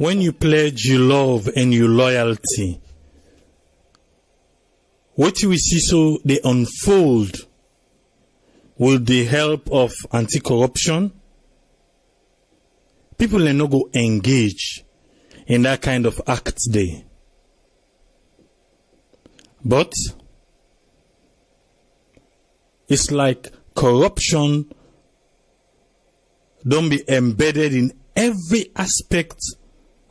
when you pledge your love and your loyalty, what we see so they unfold with the help of anti-corruption, people will not go engage in that kind of act there. But it's like corruption don't be embedded in every aspect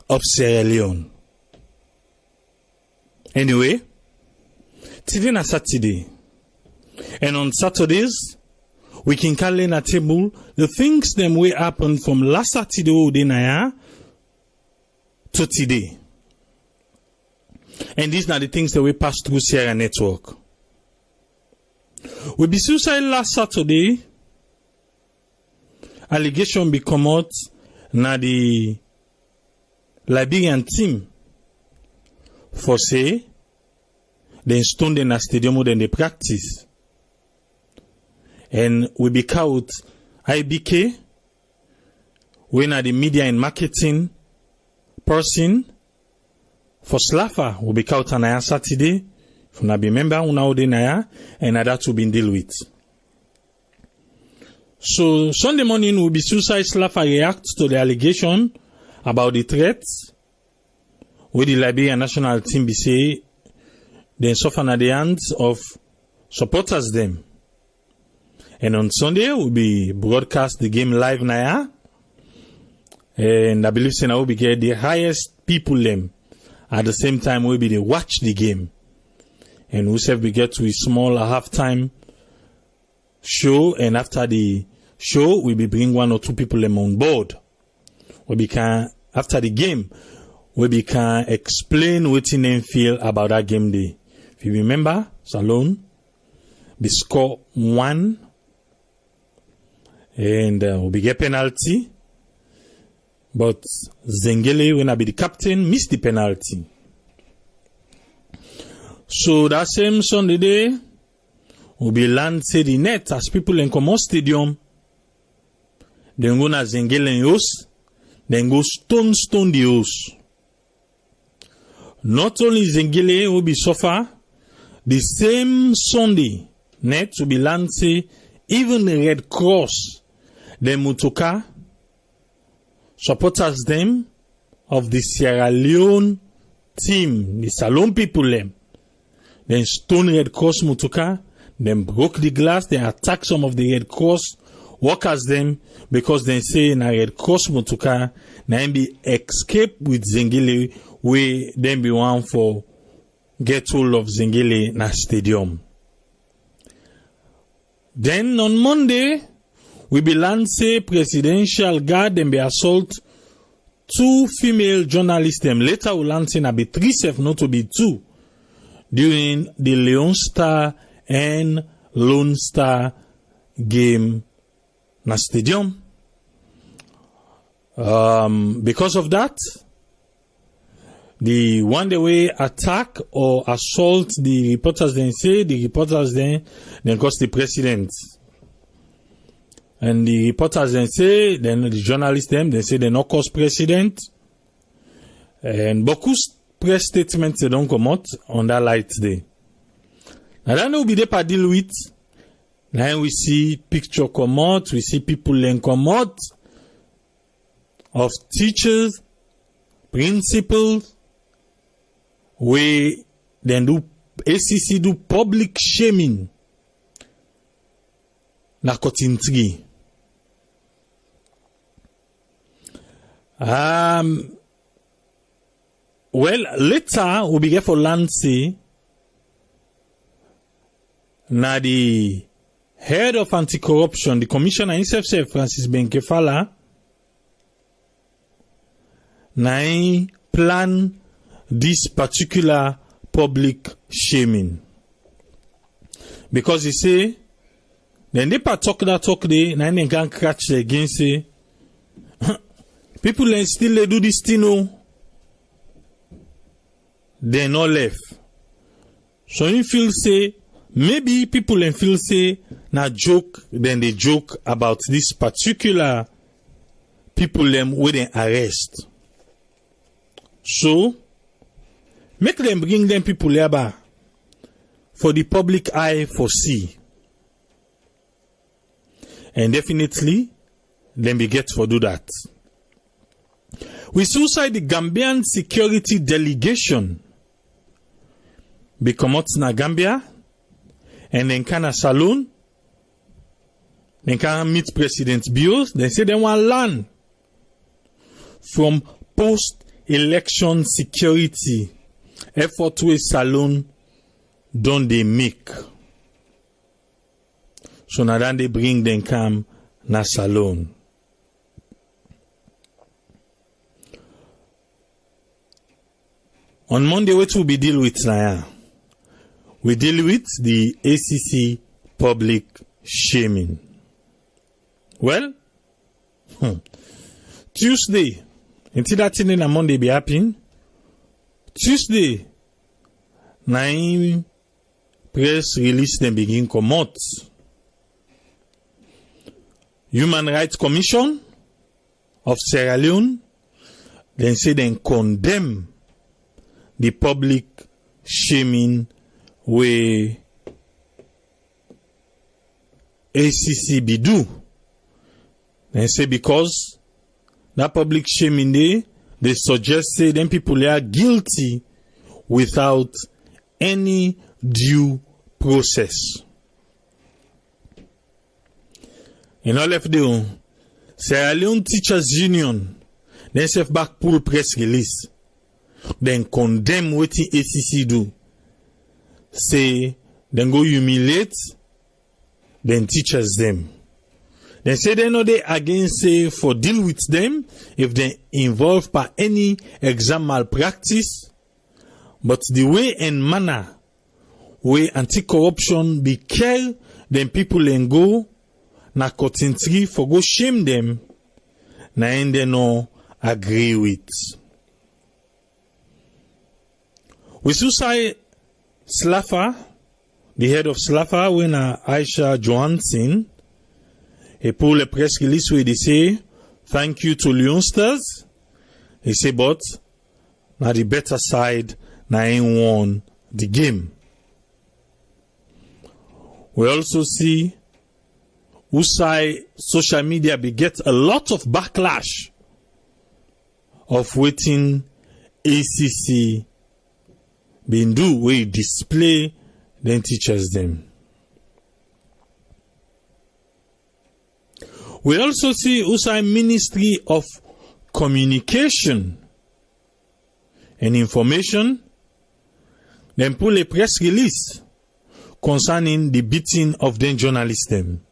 of Sierra Leone. Anyway, today is Saturday, and on Saturdays we can call in a table the things them way happen from last Saturday to today. And these are the things that we pass through Sierra Network. We be suicide last Saturday. Allegation be come out na the Liberian team for say they stone in a stadium then they practice. And we be caught IBK, we na the media and marketing person for Slafa will be caught on Saturday. If you be member, and that will be deal with. So Sunday morning will be suicide Slafa react to the allegation about the threats with the Liberian national team be say they suffer at the hands of supporters them. And on Sunday will be broadcast the game live now. And I believe Sena will be get the highest people them. At the same time will be they watch the game. And we say we get to a small halftime show, and after the show we be bring one or two people them on board. We can after the game we can explain what they feel about that game day. If you remember, Salone, the score 1, and we get penalty, but Zengele, when I be the captain, missed the penalty. So that same Sunday day, we be land say the net as people in Komo Stadium. Then go na Zengele house, then go stone the house. Not only Zengele will be suffer, the same Sunday net will be land say even the Red Cross, the Mutuka, supporters them of the Sierra Leone team, the Salon people them. Then stone Red Cross Mutuka, then broke the glass, they attack some of the Red Cross workers them because they say na Red Cross Mutuka na be escape with Zengele we then be one for get hold of Zengele na stadium. Then on Monday we be land say presidential guard and be assault 2 female journalists them. Later we land say na be 3 self not to be 2. During the Leone Star and Lone Star game na stadium. Because of that, the one day way attack or assault the reporters then say, the reporters then cost the president. And the reporters then say, then the journalists them, they say they no cost president. And Boku's press statements they don't come out on that light day. Now that will be there for deal with. Now we see picture come out, we see people then come out of teachers, principals, we then do ACC do public shaming. Na cutting tree. Well, later we be get for Lansing. Na the head of anti-corruption, the commissioner himself, Francis Kaifala, na plan this particular public shaming. Because he say, then they talk day, na they can catch again say, people still do this thing, no. They not left. So you feel say, maybe people feel say, na joke, then they joke about this particular people where they arrest. So, make them bring them people here for the public eye for see. And definitely, them be get for do that. We suicide the Gambian security delegation be come out na Gambia and then can a saloon. Then can meet President Bill. They say they want learn from post-election security effort with saloon don't they make. So now then they bring them come na saloon. On Monday, what will we deal with now? We deal with the ACC public shaming. Well, Tuesday, until that thing on Monday be happening, Tuesday, 9 press release then begin come out. Human Rights Commission of Sierra Leone then say they condemn the public shaming where ACC be do. They say because that public shaming they suggest say them people are guilty without any due process. In all of the Sierra Leone Teachers Union then self back pull press release. Then condemn what the ACC do. Say, then go humiliate, then teachers them. Then say they know they against say for deal with them if they involved by any exam malpractice, but the way and manner where anti-corruption be care, then people and go na cotton tree for go shame them, na and they no agree with. We should say Slafa, the head of Slafa, when Aisha Johansson, he pulled a press release where they say, thank you to Leonsters. He say, but now the better side, now ain't won the game. We also see Usai social media be get a lot of backlash of waiting ACC been do we display then teachers them. We also see Usai Ministry of Communication and Information then pull a press release concerning the beating of the journalists them.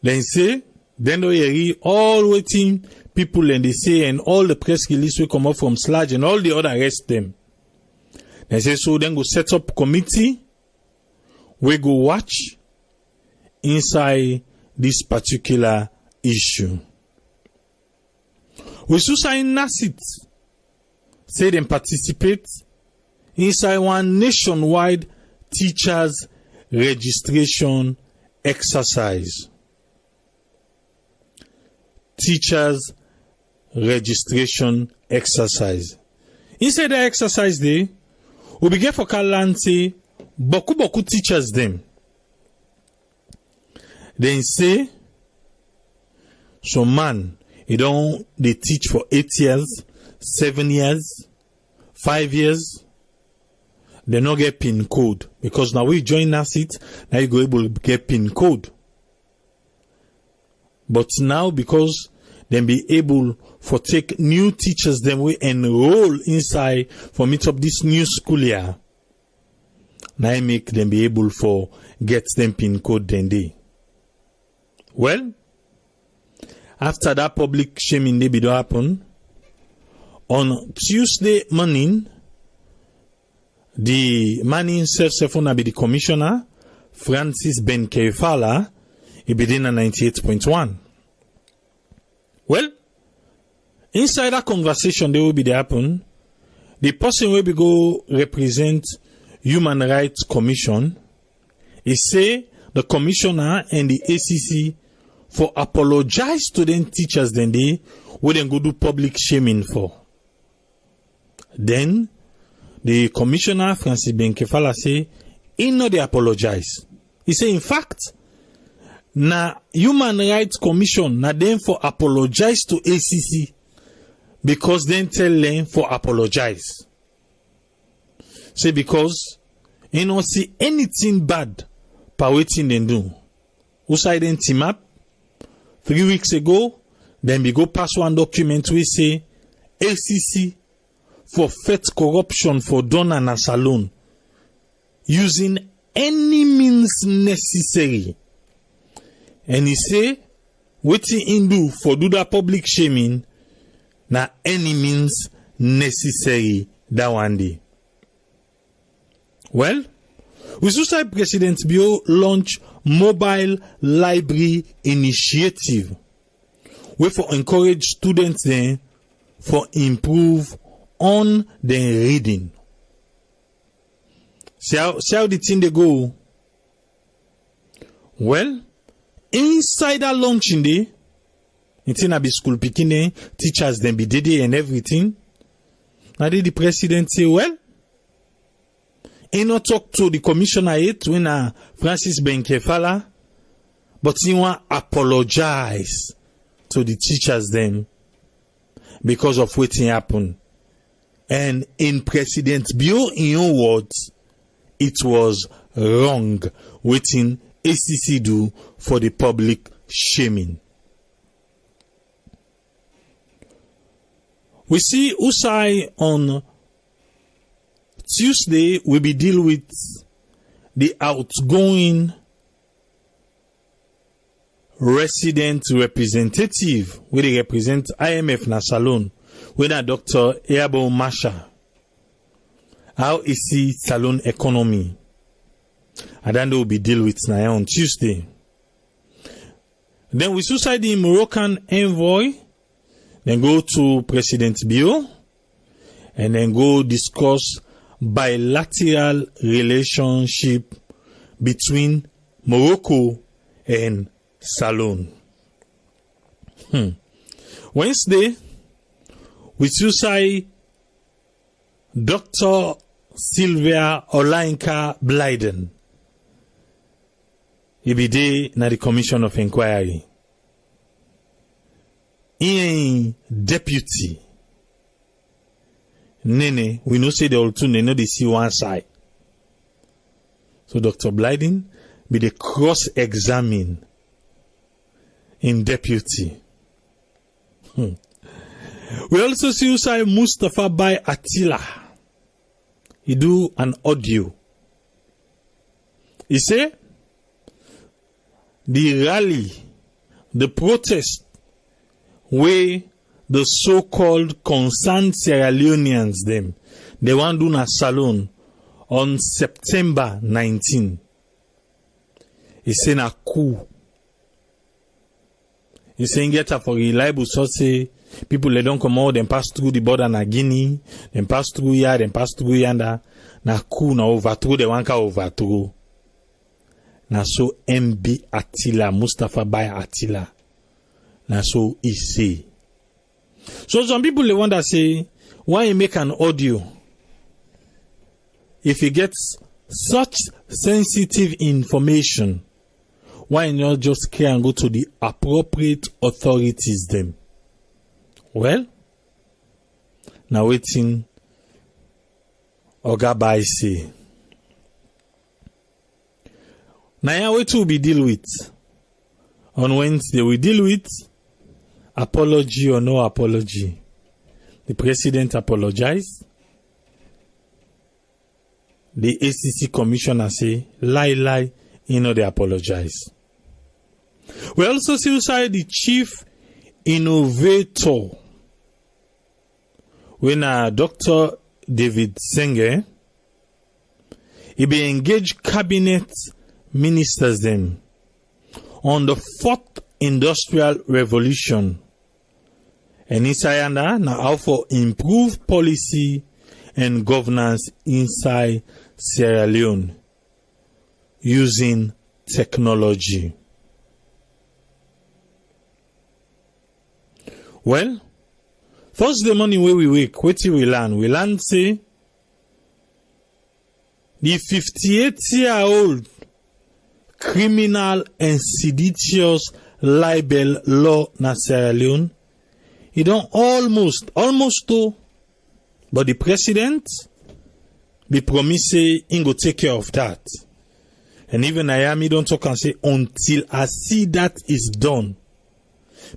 Then say, then they all waiting people and they say, and all the press release will come up from Sludge and all the other rest them. They say, so then go set up committee, we go watch inside this particular issue. We should sign NASIT, say them participate inside one nationwide teachers registration exercise. Teachers registration exercise. Inside the exercise day, we begin for Kalan say, boku teachers them. Then say, so man, they teach for 8 years, 7 years, 5 years. They not get PIN code. Because now we join NASIT, now you go able to get PIN code. But now because they be able for take new teachers them we enroll inside for meet up this new school year. Now I make them be able for get them PIN code then they. Well, after that public shaming they be do happen, on Tuesday morning, the man himself be the commissioner, Francis Ben Kaifala, he be in 98.1. Well, inside that conversation they will be there happen, the person will be go represent Human Rights Commission, he say the commissioner and the ACC for apologize to them teachers then they wouldn't go do public shaming for. Then the commissioner Francis Ben Kaifala say he no dey apologize. He say in fact na Human Rights Commission na them for apologize to ACC because then tell them for apologize. Say because he no see anything bad per wetin dem do. Who side them team up 3 weeks ago, then we go pass one document we say ACC for fet corruption for donor and salon using any means necessary. And he say wetin he do for do that public shaming na any means necessary that one day. Well, we suicide President Bio launch mobile library initiative wey for encourage students then for improve on their reading. See how the thing they go. Well, inside that launching day, it na be school picking teachers then be dede and everything. Now the president say, well, he not talk to the commissioner yet when Francis Ben Kaifala, but he want apologize to the teachers then because of what happened. And in President Bio, in your words, it was wrong what ACC do for the public shaming. We see Usai on Tuesday will be deal with the outgoing resident representative where they represent IMF na salon with Dr. Eabo Masha. How is the salon economy? And then they will be deal with now on Tuesday. Then we suicide the Moroccan envoy, then go to President Bio, and then go discuss bilateral relationship between Morocco and Salon. Wednesday, we suicide Dr. Sylvia Olainka Blyden. He be there na the Commission of Inquiry. He deputy. Nene, we know say they all two, they know they see one side. So Dr. Blyden be the cross-examine in deputy. We also see Usai Mustafa by Attila. He do an audio. He say, the rally, the protest, where the so-called concerned Sierra Leoneans them, they want to do a salon on September 19. He say na coup. He saying get up for reliable source. People they don't come out, then pass through the border na Guinea, then pass through here, then pass through yanda. Na coup na overthrow, they want to overthrow. Na so MB Attila, Mustafa by Attila. Na so he say. So some people they wonder say, why you make an audio if he gets such sensitive information? Why not just care and go to the appropriate authorities them? Well, now waiting Oga Bai say. Now what will be deal with? On Wednesday we deal with apology or no apology. The president apologized. The ACC commissioner say lie, he know they apologize. We also see inside the chief innovator when Dr. David Senge, he be engaged cabinet ministers them on the 4th industrial revolution. And inside now how for improve policy and governance inside Sierra Leone using technology. Well, Thursday morning when we wake, wetin we learn? We learn say the 58-year-old criminal and seditious libel law na Sierra Leone, he don't almost to, but the president be promise say he go take care of that. And even Miami don't talk and say until I see that is done.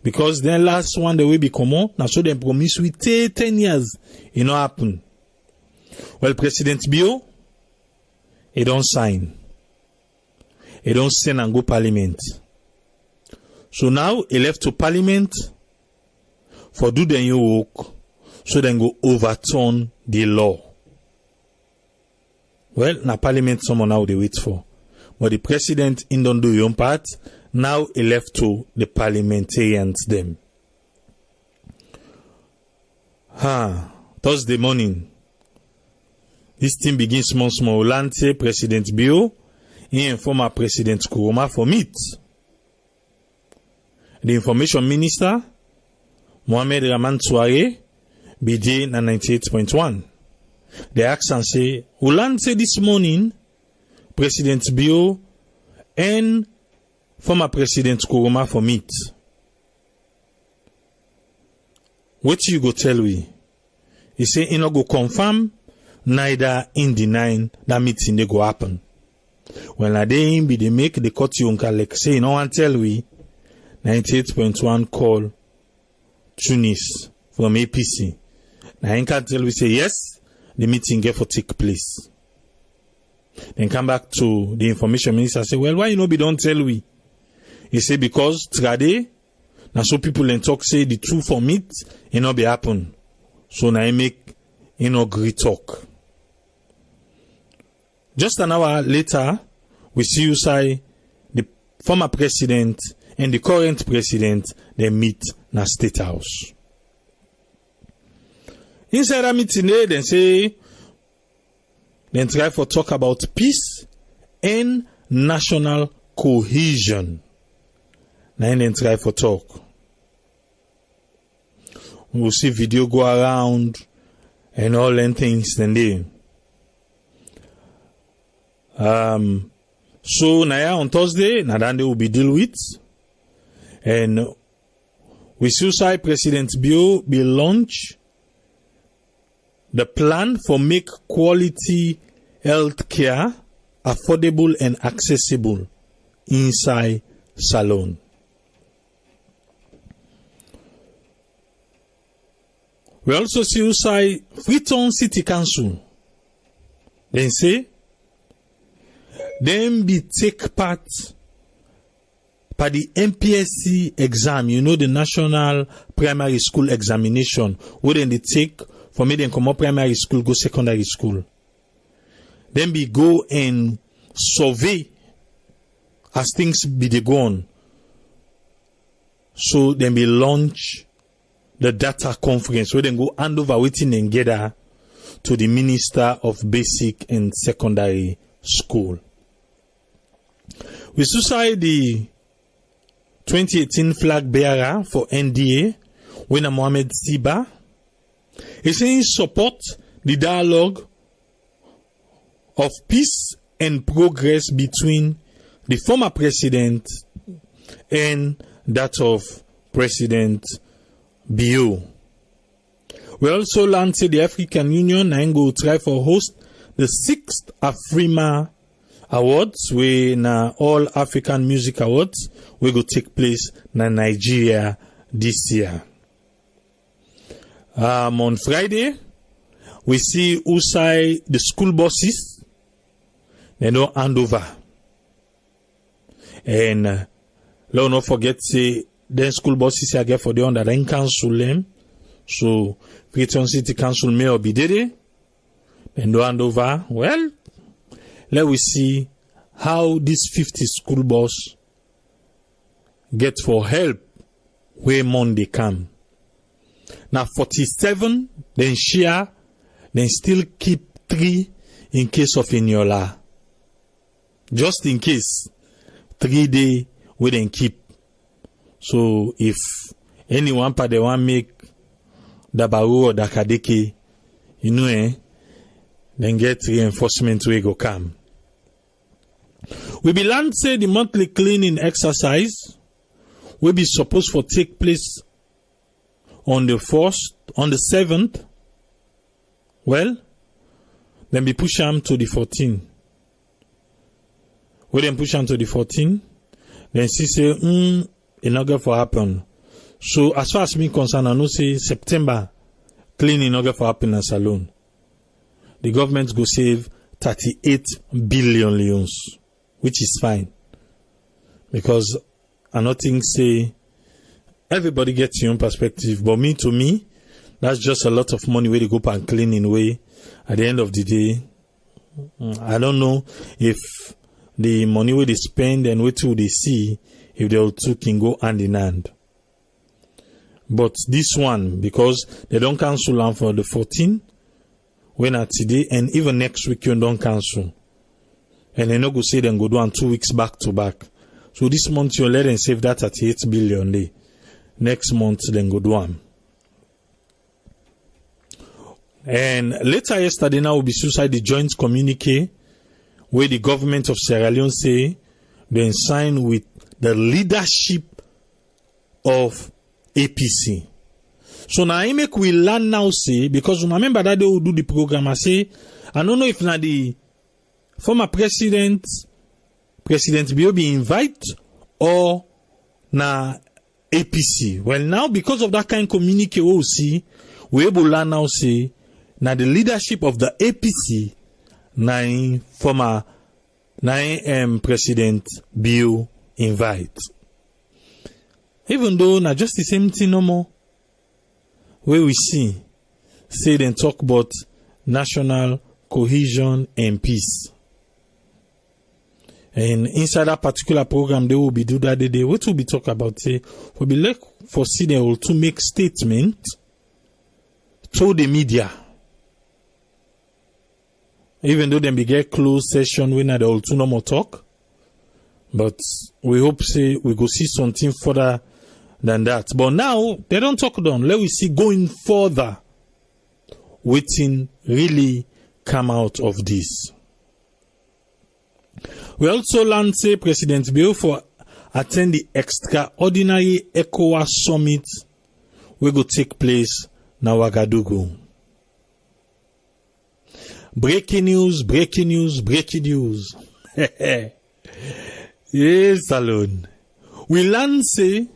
Because then last one the way be common, now so them promise we take 10 years, it no happen. Well, President Bio, he don't sign. He don't send and go parliament. So now he left to parliament for do the new work, so then go overturn the law. Well, na parliament someone now they wait for. But the president in don't do your part. Now he left to the parliamentarians them. Thursday morning. This thing begins small. Lante President Bio, he inform President Kuruma for meet. The information minister, Mohamed Rahman Touare, BJ na 98.1. They ask and say, Ulante this morning, President Bio and former President Kuruma for meet. What you go tell we? He say he no go confirm, neither in denying that meeting they go happen. When a day in be they make the cut you like say no one tell we 98.1 call Tunis from APC. Now he can tell we say yes, the meeting get for take place. Then come back to the information minister say, well, why you no be don't tell we? He say because trade, now so people in talk say the truth for meet, it no be happen. So now I make agree talk. Just an hour later, we see you say the former president and the current president they meet na State House. Inside that meeting, they say then try for talk about peace and national cohesion. Now then try for talk. We'll see video go around and all them things then they. So now on Thursday, now then they will be deal with. And we see President Bio will launch the plan for make quality health care affordable and accessible inside Salone. We also see Freetown City Council. Then say, them be take part by the MPSC exam, you know, the National Primary School Examination, where then they take for me then come up primary school, go secondary school. Then be go and survey as things be they go on. So then be launch the data conference where then go hand over waiting and gather to the Minister of Basic and Secondary School. We suicide the 2018 flag bearer for NDA, Wina Mohamed Siba. He saying support the dialogue of peace and progress between the former president and that of President Bio. We also learned the African Union and go try for host the 6th Afrima Awards, we na All African Music Awards, we go take place na Nigeria this year. On Friday, we see Usai the school buses, they don't hand over. And let's not forget say then school buses I get for the under then council them. So Freetown City Council may be did then don't hand over. Well, let we see how this 50 school bus get for help where Monday come. Now 47, then share, then still keep 3 in case of Inyola. Just in case 3 days we then keep. So if anyone pa they want make Dabaru or Dakadeke, then get reinforcement we go come. We be learned say the monthly cleaning exercise will be supposed to take place on the 7th. Well, then be push them to the 14th. We then push them to the 14th. Then she say, it not going to happen. So as far as me concerned, I know say September cleaning not going to happen in Salone. The government go save 38 billion leons, which is fine. Because I don't think say everybody gets your own perspective, but to me, that's just a lot of money where they go and clean in way. At the end of the day, I don't know if the money where they spend and what they see, if they all two can go hand in hand. But this one, because they don't cancel them for the 14th, when at today, and even next week you don't cancel. And they no go say then go do on 2 weeks back to back. So this month you let them save that at 8 billion day. Next month then go do on. And later yesterday now will be suicide the joint communique where the government of Sierra Leone say they sign with the leadership of APC. So now I make we learn now say, because remember that they will do the program, I say, I don't know if now the former President Biobi invite or na APC. Well now because of that kind of communique we see, we able to learn now say, now the leadership of the APC, now former President Bio invite. Even though now just the same thing no more. Where we see, say then talk about national cohesion and peace. And inside that particular program, they will be do that day. What will be talk about? Say, will be like for see them all to make statement to the media. Even though them be get closed session when they all two no more talk. But we hope say we go see something further than that. But now they don't talk down. Let we see going further. Waiting really come out of this. We also learned say President Bill for attend the extraordinary ECOWAS summit will go take place na Ouagadougou. Breaking news. Yes, Salone. We learn say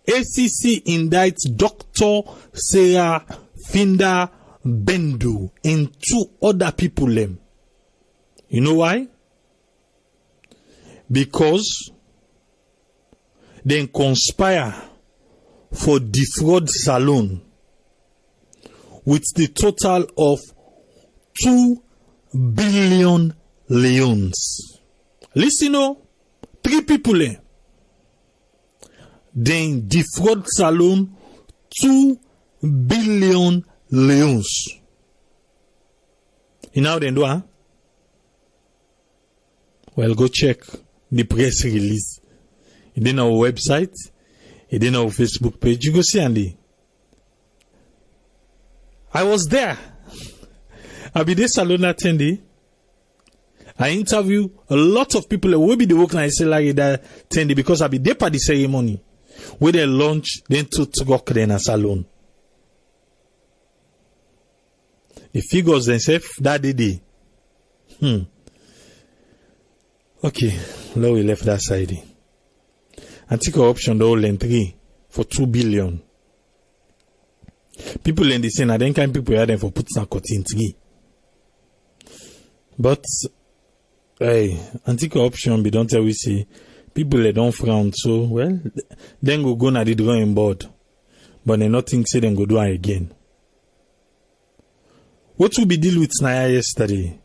ACC indicts Dr. Sarah Finda Bendu and 2 other people. You know why? Because they conspire for defraud Salone with the total of 2 billion leons. Listen, 3 people. Then defraud Salone 2 billion leons. You know what they do, huh? Well, go check the press release. It's in our website. It's in our Facebook page. You go see Andy. I was there. I be there Salone attendee. I interview a lot of people who will be the work and I say like that attendee because I be there for the ceremony. Where they launch, then to work then a Salone. The figures themselves that day. Okay, now we left that side. Anti-corruption, the whole entry for 2 billion. People in the scene, I think kind people are there for put some cut in 3. But, hey, anti-corruption, we don't tell we say, people they don't frown, so, well, then go na the drawing board. But they not think say then go do it again. What will be deal with Naya yesterday?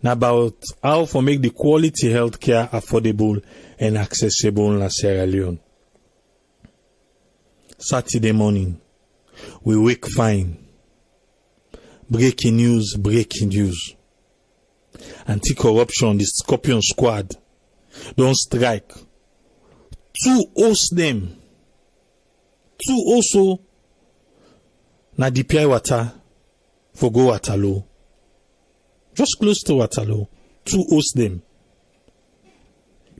Now about how to make the quality healthcare affordable and accessible in Sierra Leone. Saturday morning, we wake fine. Breaking news. Anti-corruption, the Scorpion Squad, don't strike. 2 host them two also na DPI water for go Waterloo. Just close to Waterloo. Two host them.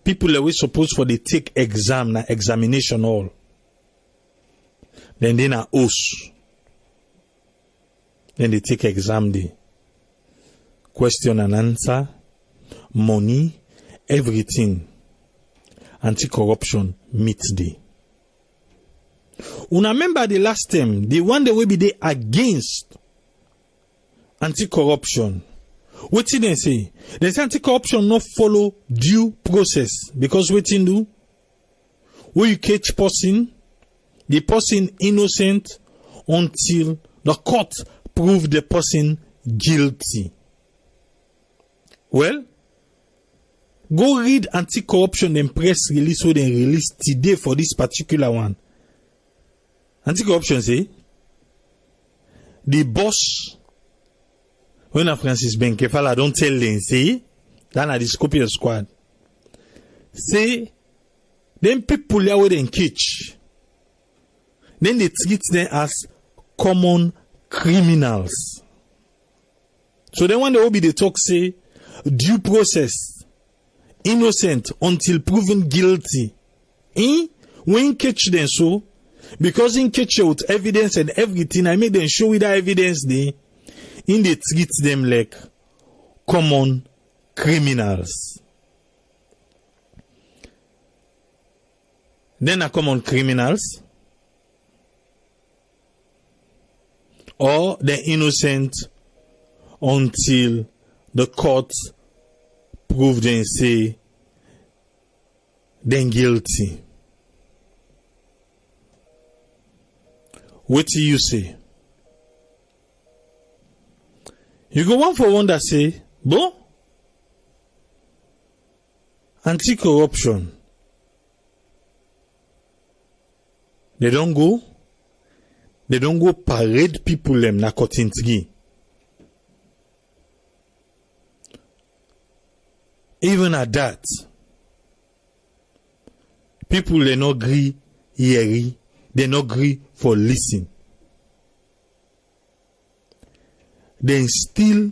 People are supposed for they take exam na examination all. Then they na host. Then they take exam day. Question and answer, money, everything. Anti-corruption meet day. Una remember the last time, the one that will be there against anti-corruption. What did they say? They say anti-corruption not follow due process. Because what you do? When you catch person, the person innocent until the court prove the person guilty. Well, go read anti-corruption and press release what they released today for this particular one. Anti-corruption say, the boss, when Francis Ben Kaifala don't tell them, say, that are the Scorpion squad, say, them people there with them catch, then they treat them as common criminals. So then when they will be the talk say, due process, innocent until proven guilty. When catch them so, because in catch you with evidence and everything, I make them show with the evidence they treat them like common criminals. Then are common criminals or the innocent until the court prove them say then guilty. What do you say? You go one for one that say, bo, anti-corruption. They don't go parade people them na kotintigi. Even at that, people they not agree hearing, they not agree for listen. Then still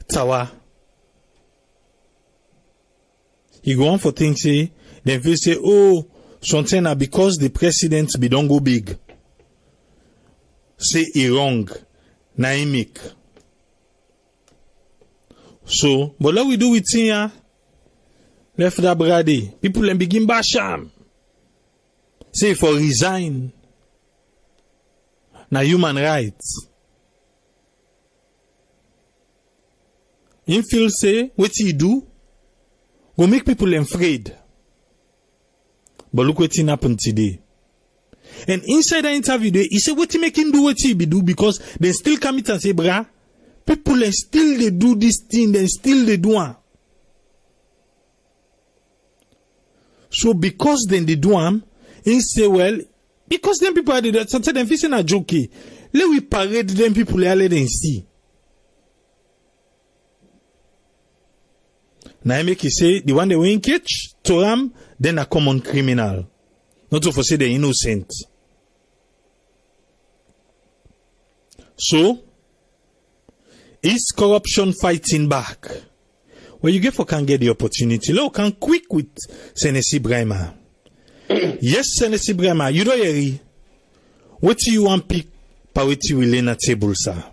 tower. You go on for things say, then they say, oh, something na because the president be don't go big. Say he wrong, na he make. So, but what we do with here, left that brady, people then begin basham. Say for resign. Na human rights. Him feel say, what he do? Go make people afraid. But look what happened today. And inside the interview, he said, what he make him do what he be do? Because they still come it and say, brah, people and still they do this thing, then still they do it. So because then they do them, he say, well, because them people are the sometimes them facing a joke. Let we parade them people let them see. Now I make you say the one they win catch to them, then a common criminal. Not to say they're innocent. So is corruption fighting back? Well, you get for can get the opportunity. Look, can quick with Senesi Brema. Yes, Senesi Brema, you don't hear. What do you want pick Paweti will lay na table, sir?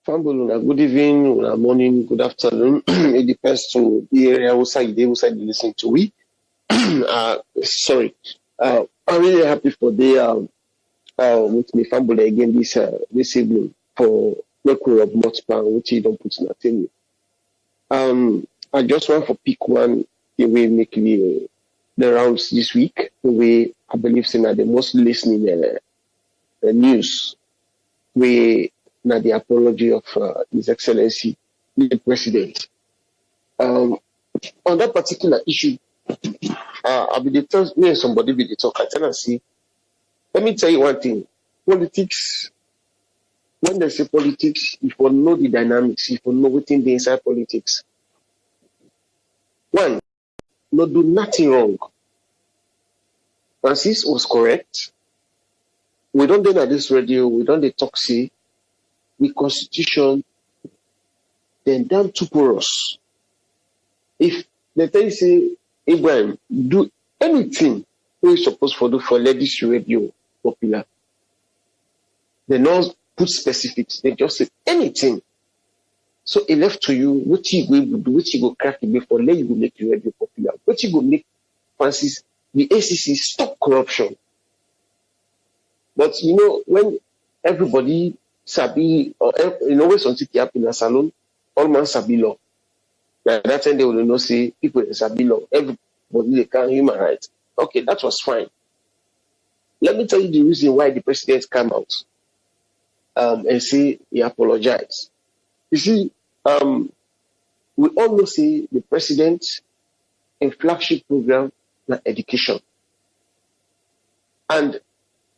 Good evening, good morning, good afternoon. It depends to the area outside you listen to we. Sorry. I'm really happy for the with me family again this evening for working of much plan which you don't put nothing. I just want to pick one the way make the rounds this week, the way I believe saying that the most listening news we now the apology of His Excellency the President. On that particular issue, I'll be the first me and somebody be the talk. I tell and see. Let me tell you one thing. Politics, when they say politics, if you know the dynamics, if you know within the inside politics. One, not do nothing wrong. Francis was correct. We don't do at this radio, we don't the talk say, the constitution, then down to porous. If they tell you say, Abraham, do anything we supposed to do for let this radio popular. They don't put specifics, they just say anything. So it left to you what you will do, what you go crack it before let you go make the radio popular. What you go make Francis, the ACC stop corruption. But you know, when everybody sabi or when something happen in a salon, all man sabi law. By that time they will not say people sabi law. Everybody they can human rights. Okay, that was fine. Let me tell you the reason why the president came out and say he apologized. You see, we all know say the president in flagship program na education. And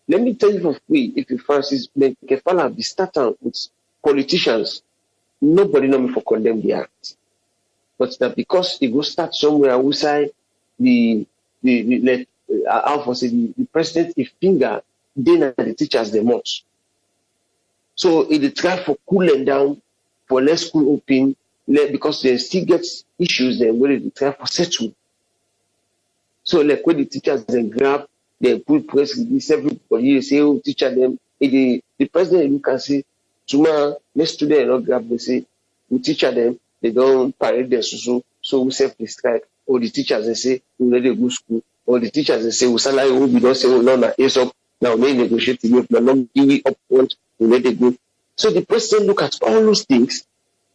let me tell you for free, if you Francis Kaifala be starting with politicians, nobody know me for condemn the act. But that because he go start somewhere outside the president if finger then the teachers the much. So it try for cooling down for less school open because they still get issues then where they try for settle. So like when the teachers then grab, they put press release, everybody say, oh, teacher them. The president look and say, tomorrow, next student not grab, they say, we teacher them, they don't parade their so we self strike. Or the teachers they say, we let them go school. Or the teachers they say, we salary we don't say, oh no, na ace up, now we negotiate to you, not give it up front, we let them go. So the president look at all those things,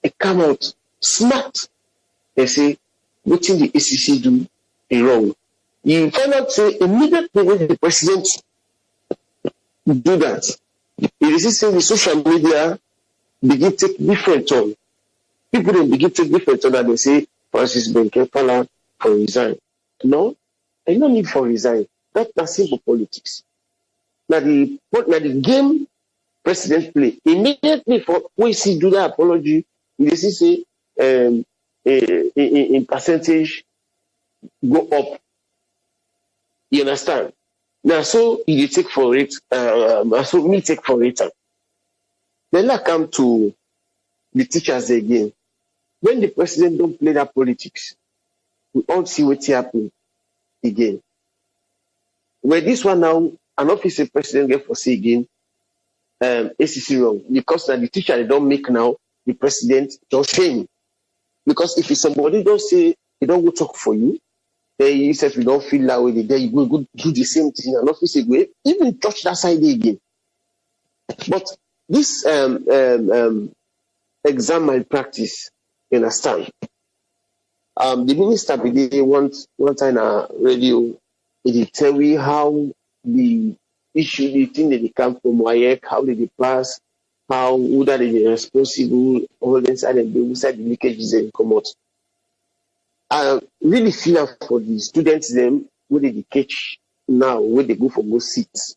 and come out smart. They say, what thing the ACC do is wrong. You find out say immediately when the president do that, it is say the social media begin take different tone. People then begin take different tone and they say Francis Kaifala for resign. No, I don't need for resign. That's simple politics. Now the game president play immediately for when he do that apology, they say in percentage go up. You understand? Now, so you take for it, so me take for it. Then I come to the teachers again. When the president don't play that politics, we all see what happen again. Where this one now, an officer president get for say again, ACC wrong. Because now the teacher they don't make now, the president don't shame. Because if somebody don't say, they don't go talk for you, you said you don't feel that way, then you go do the same thing and not say go even touch that side again. But this exam malpractice, you understand? The minister did one time on radio, it tell you how the issue, the thing that they come from WAEC, how did they pass, how would they be responsible, all inside and inside the leakages and come out. I really feel for the students them where they catch now, where they go for more seats.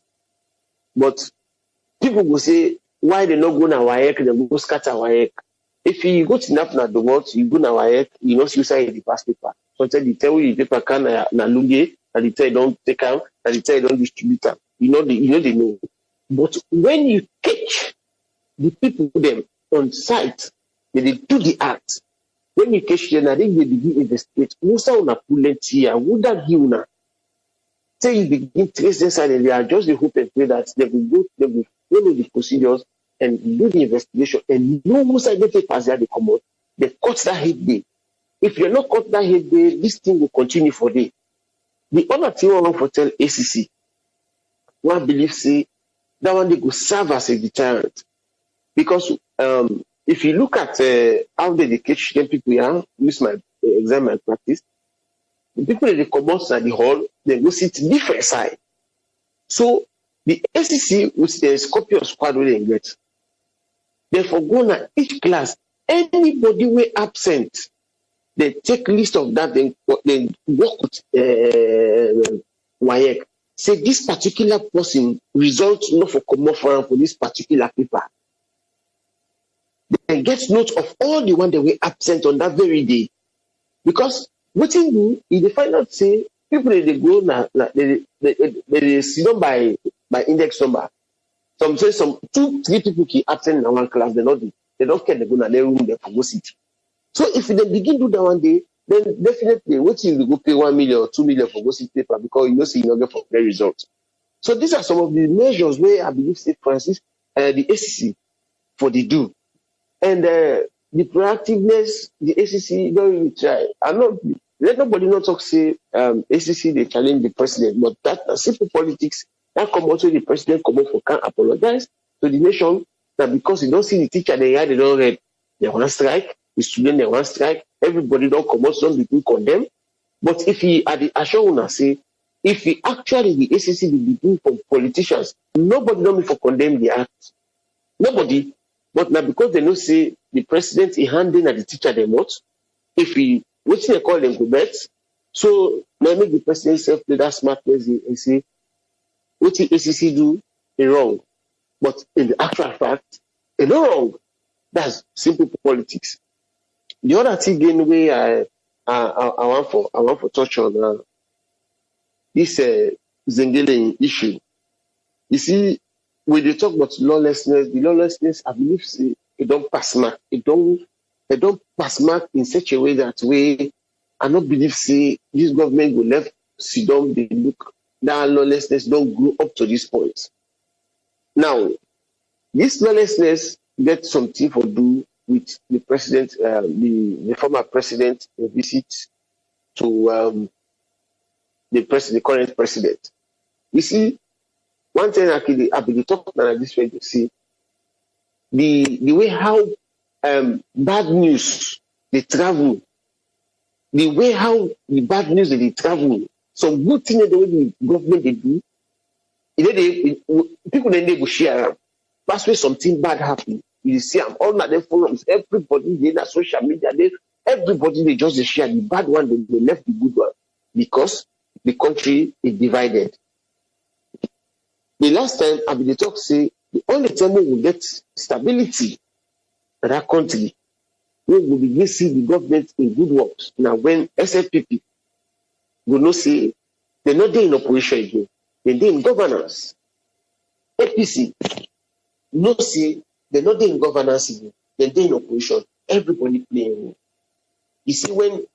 But people will say, why they not go na WAEC, they go scatter WAEC. If you go to NAP na the world, you go na WAEC, you know you say the past paper. Sometimes they tell you the paper can na lunge, and they tell you don't take out, and they tell you don't distribute them. They know. But when you catch the people them on site, they do the act. When you catch them, I think they begin investigate. Musa una pullet here, would that give una? Say you begin trace inside and they are just the hope and pray that they will follow the procedures and do the investigation and no Musa get a pass there they come out. They cut that head day. If you're not cut that head day, this thing will continue for day. The other thing I want to tell ACC, one believe say that one they go serve as a deterrent. Because if you look at how they catch them people here, use my exam and practice, the people that they come outside the hall, they go sit different side. So the ACC with the Scorpion squad will they get. Therefore, go na each class, anybody were absent, they take list of that, then work with WAEC. Say this particular person results not for common for this particular paper. They get note of all the one that were absent on that very day. Because what you do, if they find out say People they go now, they sit down by index number. Some say some 2-3 people keep absent in one class, they don't care, they go in their room, they go sit. So if they begin to do that one day, then definitely what you go pay 1 million or 2 million for go sit paper because you know see you not get for the results. So these are some of the measures where I believe State Francis, the ACC for the do. And the proactiveness, the ACC don't really try. Let nobody not talk say ACC they challenge the president, but that simple politics that come also the president come up for can't apologize to the nation that because you don't see the teacher they don't read, they want to strike, the student they want to strike, everybody don't come out, don't be condemn. But if he at the assure say, if he actually the ACC will begin from politicians, nobody don't be for condemn the act. Nobody. But now because they know say the president is handing at the teacher they want, if he what they call them go bet, so now make the president self play that smart place and say what the ACC do is wrong. But in the actual fact, it's not wrong. That's simple politics. The other thing again way I want for touch on this Zengele issue. You see, when they talk about lawlessness, the lawlessness, I believe, it don't pass mark. It don't pass mark in such a way that way. I don't believe say this government will left sit down. They look that lawlessness don't grow up to this point. Now, this lawlessness gets something for do with the president, the former president, a visit to the current president. You see, one thing actually I've been talking about this way, you see, the way how bad news they travel, the way how the bad news they travel, some good things the way the government they do, people then they go share. That's where something bad happen. You see, I'm all at the forums, everybody they na social media, everybody they just share the bad one, they left the good one because the country is divided. The last time I been talk say the only time we will get stability in that country, we will begin see the government in good works. Now when SFPP will not say they're not there in operation again, they're there in governance. APC no say they're not there in governance again, they're there in operation. Everybody playing role. You see when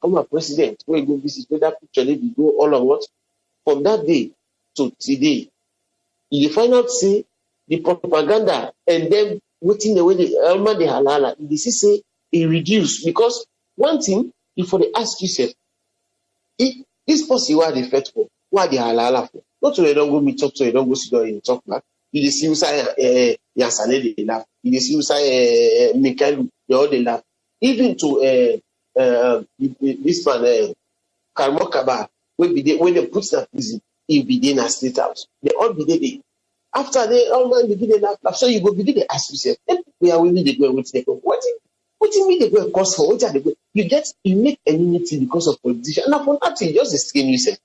former president when go visit that picture, they go all on what from that day to today. You find out say the propaganda and then waiting the way the halala, they say it reduced because one thing before they ask yourself, this person why they fed for, why they halala for? Not so they don't go meet up, so they don't go sit down and talk back. You see who say Yansane they laugh. You see who say Mikael they all they laugh. Even to this man Karmo Kaba when they put that prison. He'll be there in a state house. They all be there. After they all man begin to laugh. So you go begin to ask yourself, where will they go? What do you mean they go and cause for? What are they go? You make enmity because of politicians. And upon that thing, just the skin yourself.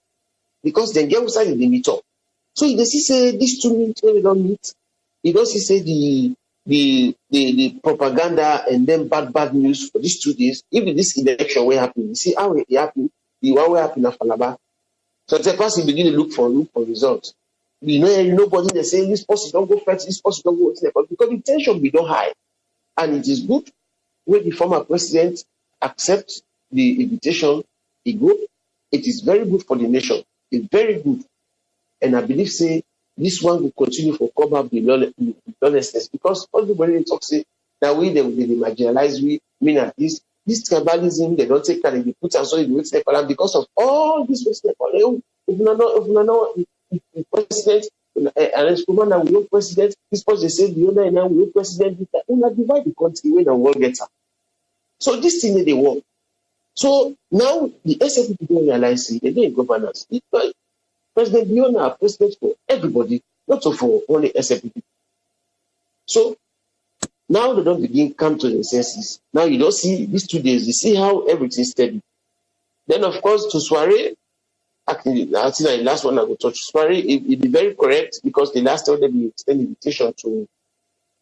Because then get outside they meet up. So you see say these 2 minutes when they don't meet, you don't see say the propaganda and then bad news for these 2 days. Even this election will happen. You see how it happen, the one will happen at Falaba. So the person begin to look for results. You know, nobody they say this person don't go first, this person don't go first, because the tension be don't high. And it is good when the former president accepts the invitation, he go. It is very good for the nation. It's very good. And I believe say this one will continue for cover up the lawlessness because everybody talks say that we they marginalize we mean at this tribalism, they don't take that, they put us in the Western Parliament because of all this Western Parliament. If you know, president, and we know president, this person say Leone and now we know president, we will divide the country when the world gets up. So this thing they work. So now the SFP don't realize it, they didn't governance. President Leone are president for everybody, not for only SFP. So now they don't begin come to the senses. Now you don't see these 2 days, you see how everything steady. Then of course to soiree, actually I think the last one I will touch soiree, it be very correct because the last time they be extend invitation to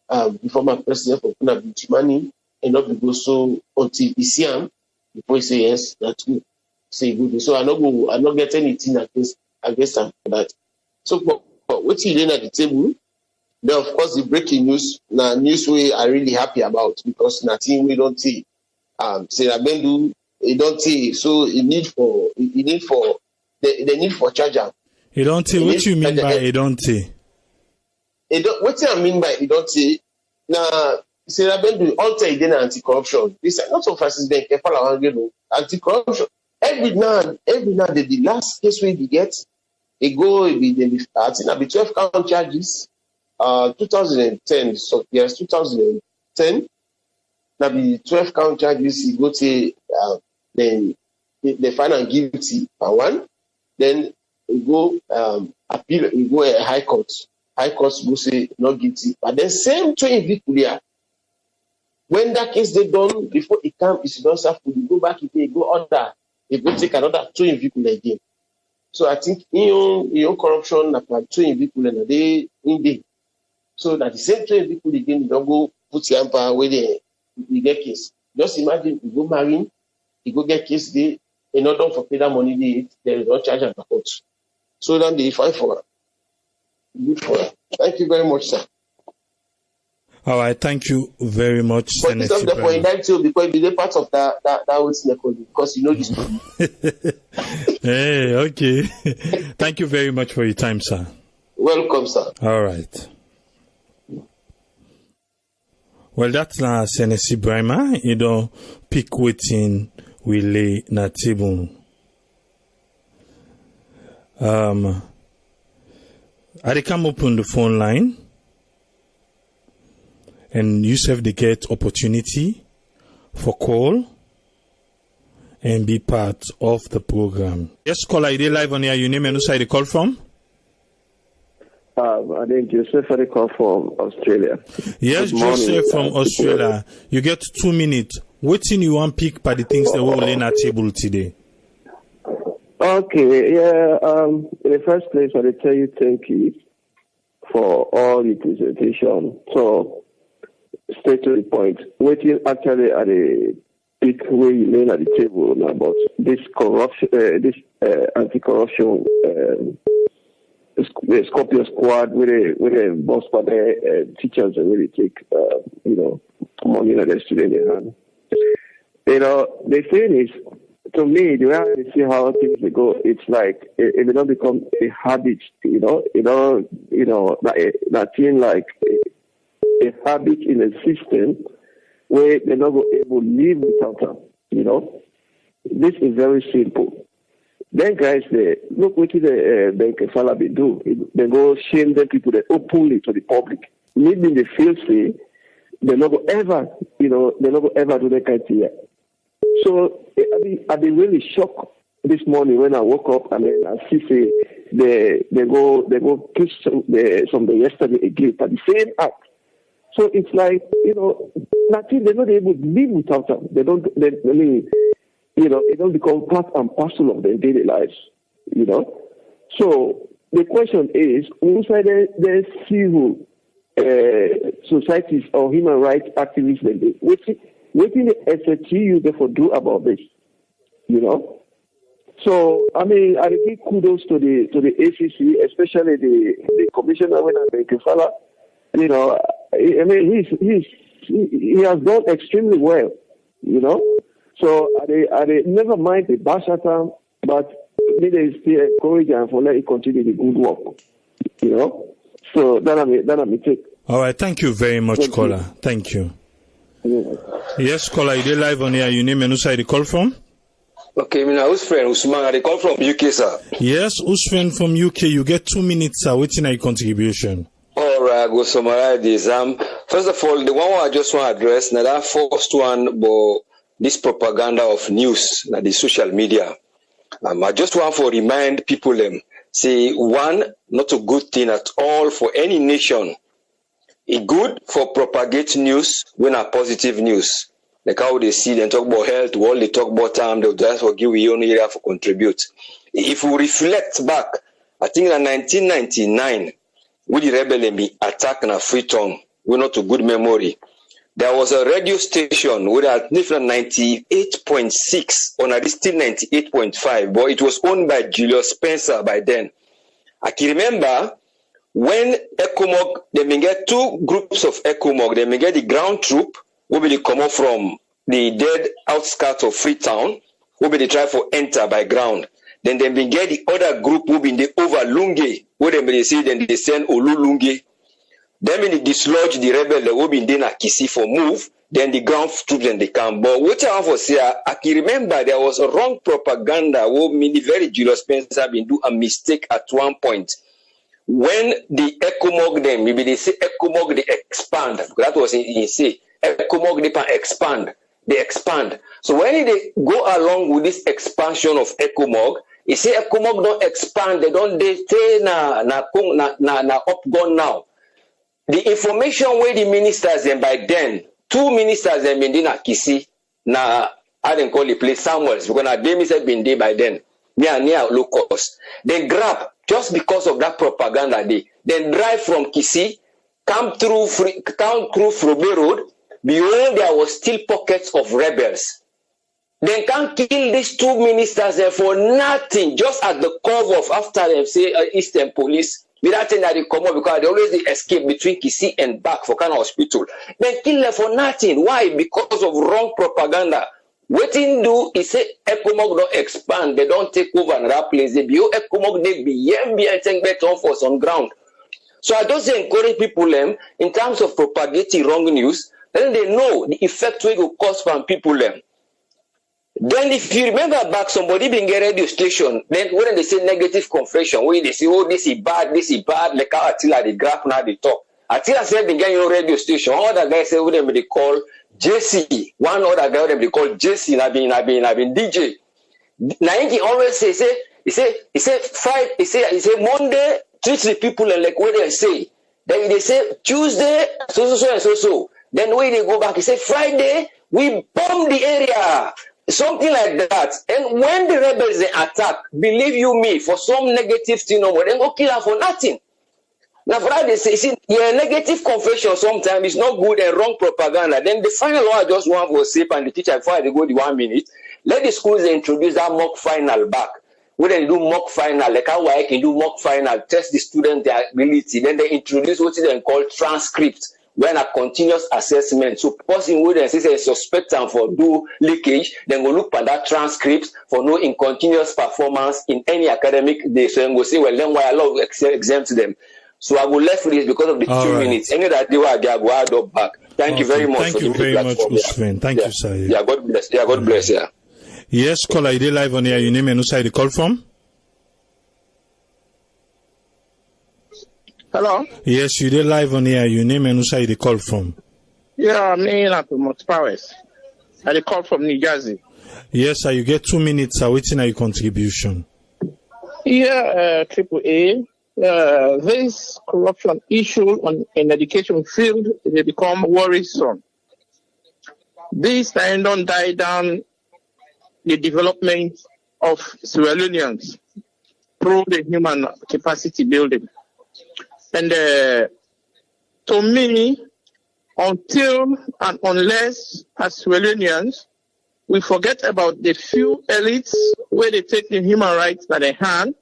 the former president for Kuna Bichimani and not be go so until he see him before he say yes, that's good. say good. So I not get anything against them for that. So but what you at the table, then of course the breaking news, now news we are really happy about because nothing we don't see. Say Bendu, you don't see, so the need for charger. You don't see what you mean by you don't see. What I mean by you don't see now. Say Bendu alter again anti-corruption. This is not so fast as being Kaifala anti-corruption. Every now the last case we get, it be 12 count charges. 2010, so yes, 2010. That be 12 count charges. You go to then they find am guilty for one. Then you go appeal. You go a high court. High court go say not guilty. But then same two individual. When that case they done before it come, it's not serve. You go back. You go order. You go take another two individual again. So I think in your corruption, like two individual and they in the. So that the same two individual again, you don't go put your empire where they get case. Just imagine you go marry, you go get case day, in order for pay that money they don't charge at the court. So then they fight for it. Good for it. Thank you very much, sir. All right, thank you very much, but it's not the point that too because you're part of that what's because you know this story. Hey, okay. Thank you very much for your time, sir. Welcome, sir. All right. Well, that's na Senesi Brahma. You don't pick waiting we lay na table. I come open the phone line. And you have the get opportunity for call and be part of the program. Yes, caller, are you live on here? Your name and who side you call from? I think Joseph I call from Australia. Yes, Joseph from Australia. You get 2 minutes. What thing you want pick by the things that we'll lay on our table today? Okay, yeah. In the first place, I will tell you thank you for all the presentation. So, straight to the point. Waiting actually at a big way you learn at the table about this corruption, anti-corruption, the Scorpio squad with a boss for the teachers and really take money that the student in hand. The thing is, to me, the way I see how things go, it's like it will not become a habit. That thing like a habit in a system where they're not able to live without them. This is very simple. Then guys, look what the Kaifala they do. They go shame them people openly to the public. Maybe they feel say they're not ever, they're not ever do that kind of thing. So I've been really shocked this morning when I woke up and then I see say they go push something yesterday again for the same act. So it's like, nothing, they're not able to live without them. It don't become part and parcel of their daily lives, So the question is, inside the civil societies or human rights activists, what the SATU therefore do about this, So, I give kudos to the ACC, especially the commissioner when I make Kaifala. He has done extremely well, So I never mind the bash at him, but they still encourage him for let him continue the good work, So that I may take. All right, thank you very much, caller. Thank you. Yes, caller, you live on here. Your name and who side you call from? Okay, my name is Usman. I call from UK, sir. Yes, Usman from UK. You get 2 minutes, sir. What's your contribution? All right, I go summarize this. First of all, the one I just want to address, now that first one, about this propaganda of news, na the social media. I just want to remind people say one, not a good thing at all for any nation. It's good for propagate news when a positive news. Like how they see them talk about health, all they talk about time, they'll just forgive you only area for contribute. If we reflect back, I think in 1999, when the rebel be attack na Freetown, we're not a good memory. there was a radio station with a different 98.6 or at still 98.5, but it was owned by Julius Spencer by then. I can remember when ECOMOG, they may get two groups of ECOMOG. They may get the ground troop, who will come up from the dead outskirts of Freetown, who will try for enter by ground. Then they may get the other group who will the over Lunge, where they may say then they send Olu Lunge. Then when they dislodge the rebel, they will be in Kisi for move. Then the ground troops and they come. But what I want to say, I can remember there was a wrong propaganda where many very Julius Spencer been do a mistake at one point. When the ECOMOG them, maybe they say ECOMOG they expand. That was in say ECOMOG they expand. They expand. So when they go along with this expansion of ECOMOG, they say ECOMOG don't expand. They don't they stay na upgone now. The information where the ministers and by then, two ministers and been na Kisi na I didn't call the place Samuels because na they said been there by then. Near low cost. They grab just because of that propaganda they then drive from Kisi, come through Frobe Road, beyond there was still pockets of rebels. They can't kill these two ministers there for nothing, just at the cover of after them say Eastern Police. Without saying that they come up because they always escape between Kisi and back for kind of hospital. They kill them for nothing. Why? Because of wrong propaganda. What they do is say ECOMOG don't expand, they don't take over another place. They be ECOMOG they be saying better force on ground. So I just encourage people in terms of propagating wrong news, then they know the effect we will cause from people Then if you remember back, somebody being a radio station, then when they say negative confession, when they say, oh, this is bad, like how Attila the graph now they talk. Attila said being a radio station, all the guys say what they call JC. One other guy they call JC, I've been DJ. Now he always say Monday, treat the people and like what they say. Then they say Tuesday, so. Then when they go back, he say Friday, we bomb the area. Something like that. And when the rebels they attack, believe you me, for some negative thing, then go kill her for nothing. Now, for that, they say, negative confession sometimes is not good and wrong propaganda. Then the final one I just want for safe and the teacher, before they go the 1 minute, let the schools introduce that mock final back. When they do mock final, like how I can do mock final, test the student their ability. Then they introduce what is then called transcript. When a continuous assessment, so person would say suspect them for do leakage, then go look at that transcript for no incontinuous performance in any academic day. So then go say, well, then why allow exempt them? So I will left with this because of the all 2 minutes. Any that they were go add up back. Thank you very much. Thank you very much, Usman. Thank you, sir. Yeah, God bless. Yeah, God bless. Yeah. Yes, caller, you did live on here. Your name and who side you call from? Hello? Yes, you did live on here. Your name and who side you call from? Yeah, me and Much Powers. I call from New Jersey. Yes, sir. You get 2 minutes. Waiting on your contribution. Yeah, AAA. This corruption issue in education field, they become worrisome. This time don't die down the development of civilians through the human capacity building. And to me, until and unless as civilians, we forget about the few elites where they take the human rights by their hand,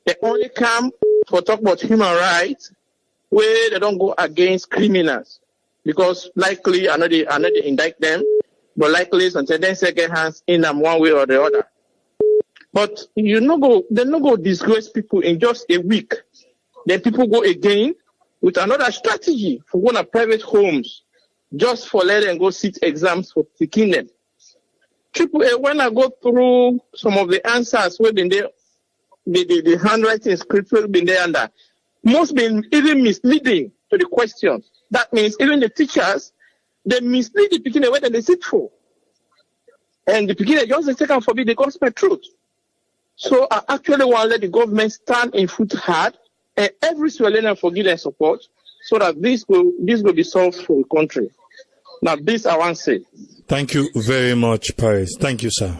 they only come for talk about human rights where they don't go against criminals. Because likely, I know they indict them, but likely sometimes they second hands in them one way or the other. But they no go disgrace people in just a week. Then people go again with another strategy for going to private homes just for let them go sit exams for picking them. AAA, when I go through some of the answers where been there, the handwriting script will be there under, most been even misleading to the questions. That means even the teachers, they mislead the beginner whether they sit for. And the beginner just the second forbid the gospel truth. So I actually want to let the government stand in foot hard and every civilian forgive and support so that this will be solved for the country. Now this I want to say. Thank you very much, Paris. Thank you, sir.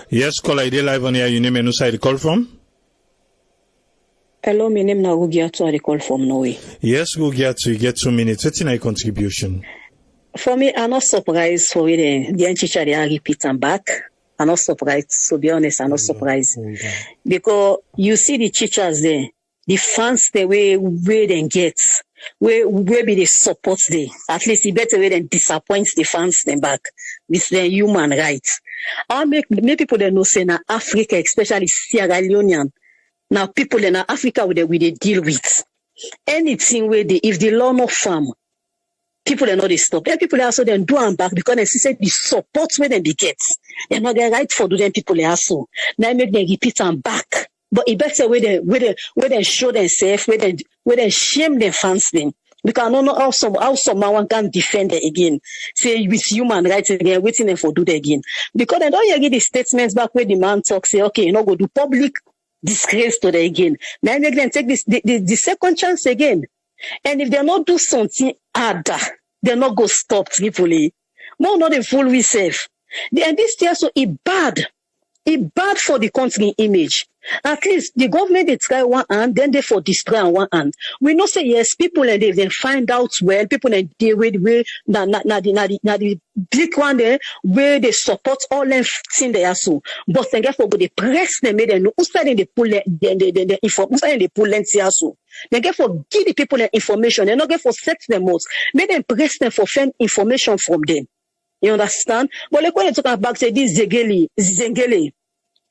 Yes, caller, ID live on here. Your name and who side you call from? Hello, my name is Gugiatu. I call from Norway. Yes, Gugiatu, you get 2 minutes. What's your contribution? For me, I'm not surprised for the teacher they are repeating back. I'm not surprised. To be honest, I'm not surprised. Because you see the teachers there, the fans the way they get, where be the support there. At least the better way than disappoint the fans them back. This is human rights. I make people that know say now Africa, especially Sierra Leonean. Now people in Africa with they deal with anything where if the law not firm, people are not they stop. Then people also then do and back because they see the support where they get. They're not the right for do them people also. Now make them repeat and back. But it better where they show themselves, where they shame their fans them. Because I don't know how someone can defend it again. Say with human rights again, waiting them for do that again. Because they don't hear the statements back where the man talks, say, okay, you know, go do public disgrace to them again. Now make them take the second chance again. And if they not do something harder, they're not go stop Tripoli. More not a full we safe. And this year so it bad. It bad for the country image. At least the government they try one hand, then they for destroy on one hand. We know say yes, people and they find out well, people and they way the big one there where they support all them thing they are so. But then for the press they made them know who started the pull the inform who started the pull so. They get for give the people the information, they not get for set them out. Make them press them for find information from them. You understand? But like when they talk about say this Zengele,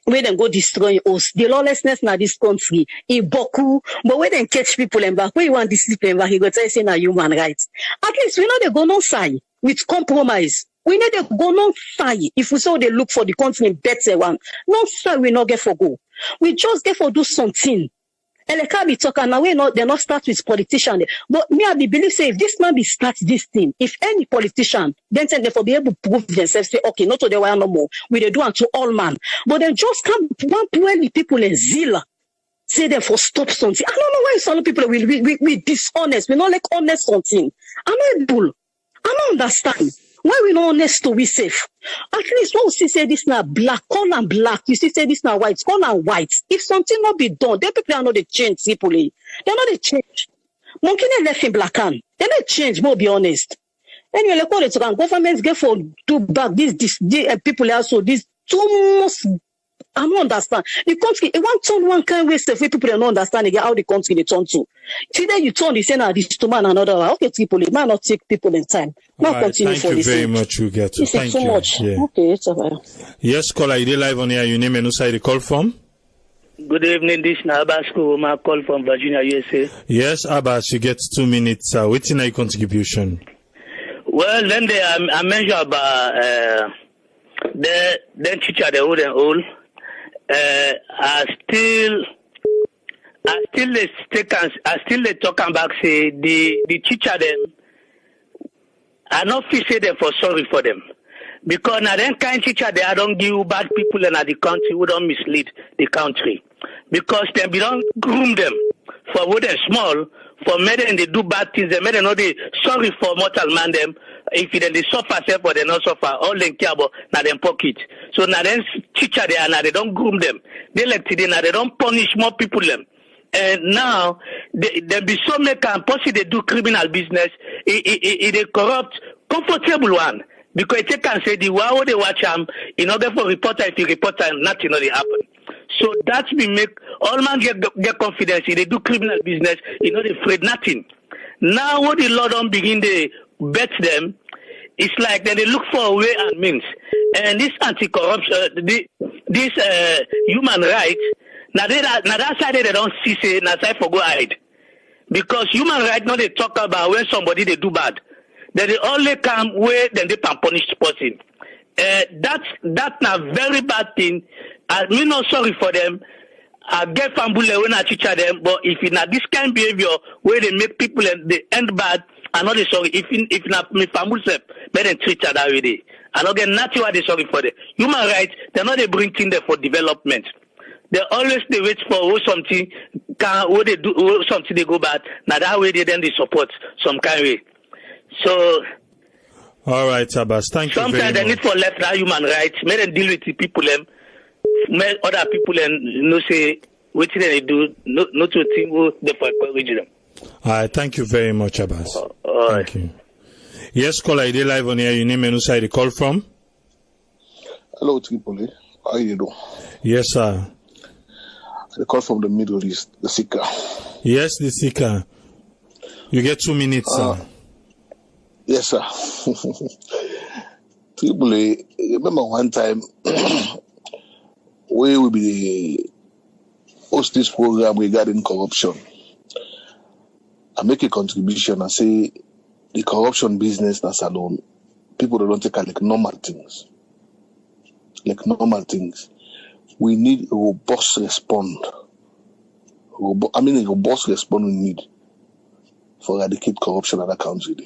where they go destroy us, the lawlessness in this country, Iboku, but when they catch people and back, where you want this people and back, you go tell say na human rights. At least we know they go no side with compromise. We know they go no side. If we say they look for the country better one, no side we not get for go. We just get for do something. And they can't be talking now. They're not start with politicians. But me, I believe say if this man be start this thing, if any politician, then they for be able to prove themselves, say, okay, not to the way no more. We they do unto all man. But then just come one the people in zeal, say them for stop something. I don't know why some people we dishonest. We not like honest something. I'm not bull. I don't understand. Why we not honest to be safe? At least when we say this now black, call and black. You see say this now white, call and white. If something not be done, then people are not the change, people. They're not the change. Monkey left in black hand. They're not change, but be honest. Anyway, like what it's around. Governments get for do back this people also this too much. I don't understand. The country, it won't turn one kind of way stuff where people don't understand again how the country they turn to. See then you turn the same now this to man another one. Okay, people, it might not take people in time. Now right, continue for this. Thank you very much, Ugetu. Thank you. Much. Yeah. Okay, it's all right. Yes, caller, you live on here. Your name and who side you call from? Good evening, this is Abbas I call from Virginia, USA. Yes, Abbas, you get 2 minutes. What's your contribution? Well, then I mentioned about the teacher, the old and old. I still they talking back say the teacher them I not feel say them for sorry for them because now them kind teacher they don't give bad people in the country who don't mislead the country because them we don't groom them for what they're small for made them they do bad things they made them know they sorry for mortal man them. If they suffer self or they not suffer, all they care about now them pocket. So now then teacher they are now they don't groom them. They like today now they don't punish more people them. And now they be so make and possibly they do criminal business. It a corrupt, comfortable one. Because they can say the wow they watch in order for reporter if you report them nothing will happen. So that we make all man get confidence. If they do criminal business, you know they afraid nothing. Now what the law don't begin they bet them, it's like that they look for a way and means. And this anti-corruption, this human rights, now that side they don't see say, now side for go hide. Because human rights, now they talk about when somebody they do bad. Then they only come where then they can punish the person. That's a very bad thing. I'm not sorry for them. I get fambule when I teach them, but if in this kind of behavior where they make people and they end bad, I'm not sorry. If not me family self, let them treat that way. I don't get nothing what they sorry for them. Human rights, they're not they bring things there for development. They always they wait for something where they do something they go bad. Now that way they support some kind of way. So all right, Abbas, thank you very much. Sometimes they need for left human rights. Make them deal with the people them. Make other people and say what they do, not to think the encourage them. Thank you very much, Abbas. Thank you. Yes, caller, I did live on here. Your name and who side you call from? Hello, Tripoli. How you doing? Yes, sir. I call from the Middle East, the Sika. Yes, the Sika. You get 2 minutes, sir. Yes, sir. Tripoli, remember one time we will be host this program regarding corruption. I make a contribution and say the corruption business that's alone, people don't take like normal things. Like normal things. We need a robust response. A robust response we need for eradicate corruption in the country.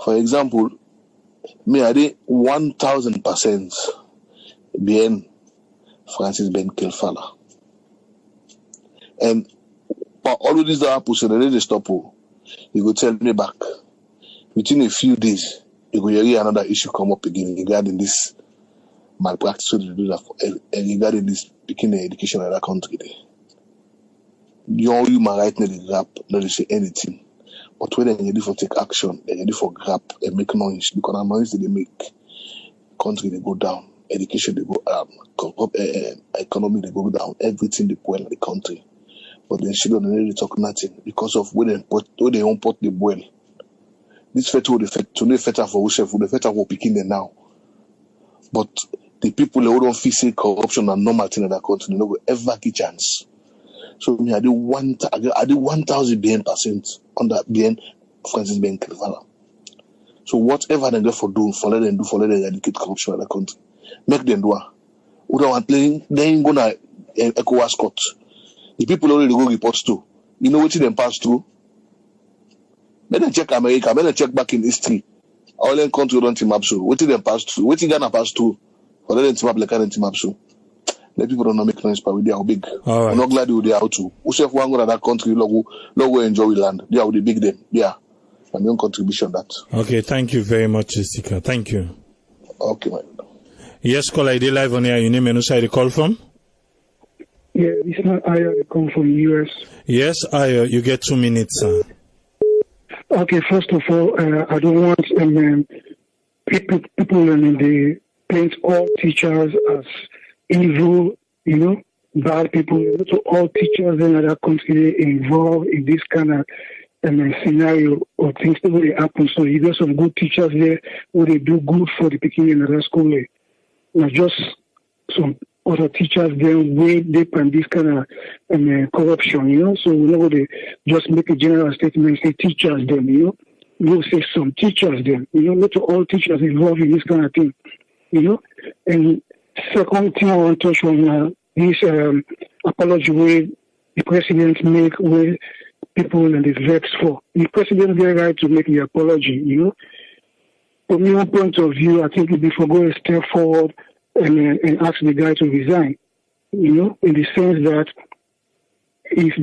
For example, me I did 1,000% behind Francis Ben Kaifala. And all of these that happen, so they stop. You go tell me back. Within a few days, you go hear another issue come up again regarding this malpractice. So they do that regarding this beginning education in that country. Your human right now they grab, not to say anything. But when they're ready for take action, they're ready for grab and make noise. Because the noise they make, country they go down, education they go up, economy they go down, everything they boil in the country. But then she don't really talk nothing because of where they import the boil. This feta will to no feta for whoever, the feta will picking them now. But the people who don't face corruption and normal thing in that country, they don't ever get chance. So me, I did 1,000% on that behind Francis Ben Kaifala. So whatever they go for do, for let them eradicate corruption in that country. Make them do it. Who don't want playing, they ain't gonna ECOWAS court. The people already go reports to. You know what them pass through? Let them check America, let them check back in history. All them country don't team up so. What them pass through? What Ghana pass through? Or let them team up like they team up so. The people don't make noise, but they are big. All right. I'm not glad they are out too. Whoever one go to that country, logo enjoy land. They are the big them. Yeah. And your contribution that. Okay, thank you very much, Jessica. Thank you. Okay, man. Yes, caller, I did live on here. Your name and who side you call from? Yeah, this is not Ayo. I come from the US. Yes, Ayo, you get 2 minutes, sir. Okay, first of all, I don't want people they paint all teachers as evil, bad people. So all teachers in other countries involved in this kind of scenario or things that will happen. So you got some good teachers there where they do good for the beginning in other school. Not just some other teachers then way deep in this kind of corruption, So we're not going to just make a general statement and say teachers them, We'll say some teachers them, not all teachers involved in this kind of thing, And second thing I want to touch on this apology where the president make where people and the vex for. The president get right to make the apology, From your point of view, I think if before go a step forward and ask the guy to resign, in the sense that if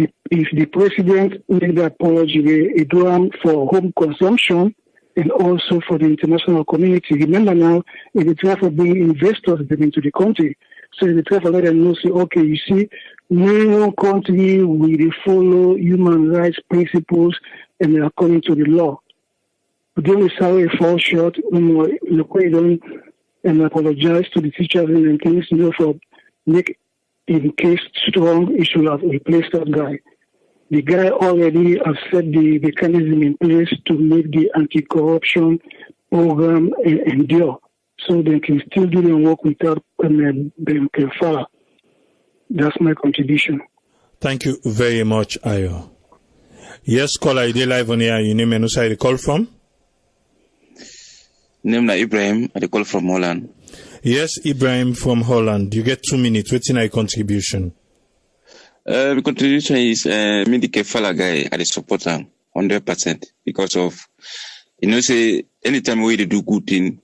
the president made the apology, he do them for home consumption and also for the international community. Remember now, if they try to bring investors into the country, so they try to let them know, say, okay, you see, no country will follow human rights principles and they are according to the law. But then we sorry fall short, look why don't and apologize to the teachers and things, for make in case strong, he should have replaced that guy. The guy already has set the mechanism in place to make the anti-corruption program endure, so they can still do their work without Ben Kaifala. That's my contribution. Thank you very much, Ayo. Yes, caller, I did live on here. Your name and who side you call from? Name na Ibrahim, I call from Holland. Yes, Ibrahim from Holland. You get 2 minutes. What's in your contribution? The contribution is me the Kaifala guy, I support him 100% because of say anytime we do good thing,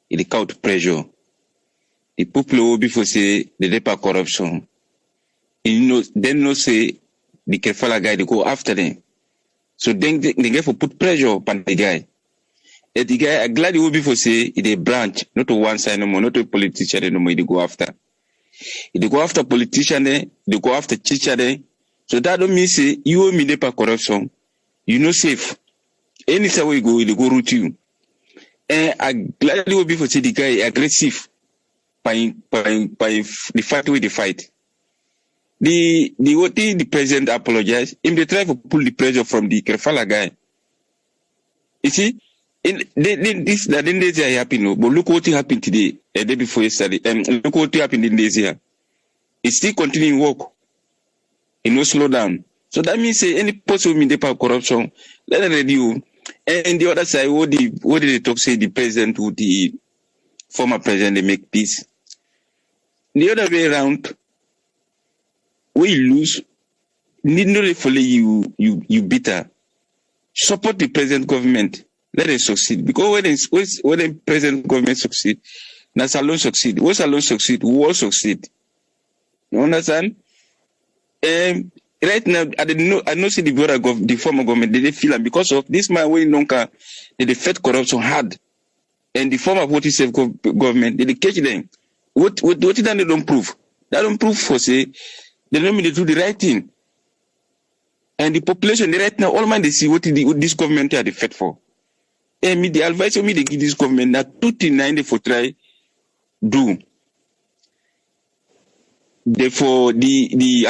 it count pressure. The people who before say the deeper corruption, then no say the Kaifala guy they go after them. So then they get for put pressure upon the guy. And the guy, I'm glad he will before say it a branch, not to one side no more, not to a politician no more, they go after. They go after politician there, they go after teacher there. So that don't mean say you owe me the corruption. You know safe. Anytime we go, they go root you. And I gladly will be for say the guy aggressive by the fight with the fight. The president apologized. Him they try to pull the pressure from the Kaifala guy. You see, this that in days here happen, no. But look what happened today, a day before yesterday, and look what happened in days here. It's still continuing work. It no slow down. So that means say any possible mean corruption, let it review. And the other side, what did they talk say the president with the former president they make peace. The other way around, we lose, need not follow you bitter. Support the present government. Let it succeed. Because when the present government succeed, now Salon succeed. When Salon succeed, we all succeed. You understand? Right now, I don't see the former government, they feel and because of this man way longer, they fed corruption hard. And the former safe government, they catch them. What did they don't prove? They don't prove for say, they don't mean to do the right thing. And the population, right now, all man they see what this government are the fed for. And the advice of me they give this government that 239 for try do. Therefore, the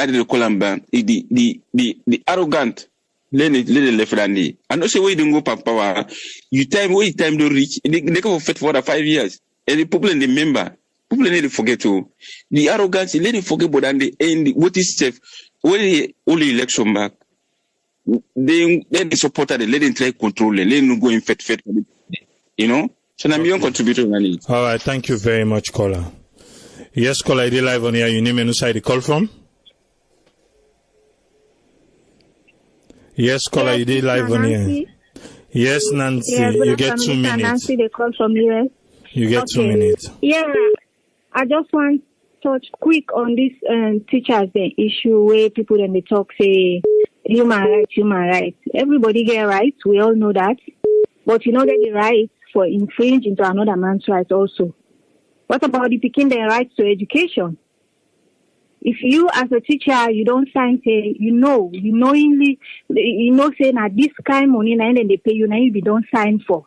arrogant, let it left and I don't say why you don't go for power. You time don't reach. They go for 5 years. And the people in the member, people need to forget to the arrogance. Let it forget about and the end. What is safe? When the only election back, they supported. Let them try control. Let them go in fet. You know. So I'm young contributor. All right. Thank you very much, caller. Yes, caller, I did live on here. You name and who side the call from? Yes, caller, you did live on here. Yes, Nancy, you get 2 minutes. Nancy, they call from US. You get 2 minutes. Yeah, I just want to touch quick on this teachers the issue where people and they talk say human rights. Everybody get rights. We all know that, but you know that the right for infringe into another man's rights also. What about the picking their rights to education? If you as a teacher, you don't sign, say, knowingly, saying that this kind of money, and then they pay you, now you don't sign for.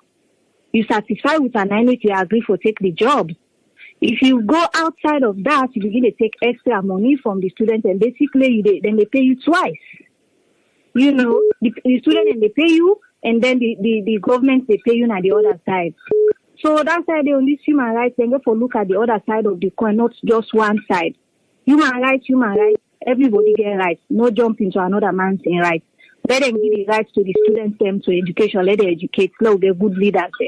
You satisfy with an which you agree for take the job. If you go outside of that, you begin to take extra money from the student and basically then they pay you twice. You know, the student and they pay you, and then the government, they pay you on the other side. So that's why they on this human rights, they go for look at the other side of the coin, not just one side. Human rights, everybody get rights. No jump into another man's rights. Let them give the rights to the students, them to education, let them educate, let them good leaders there.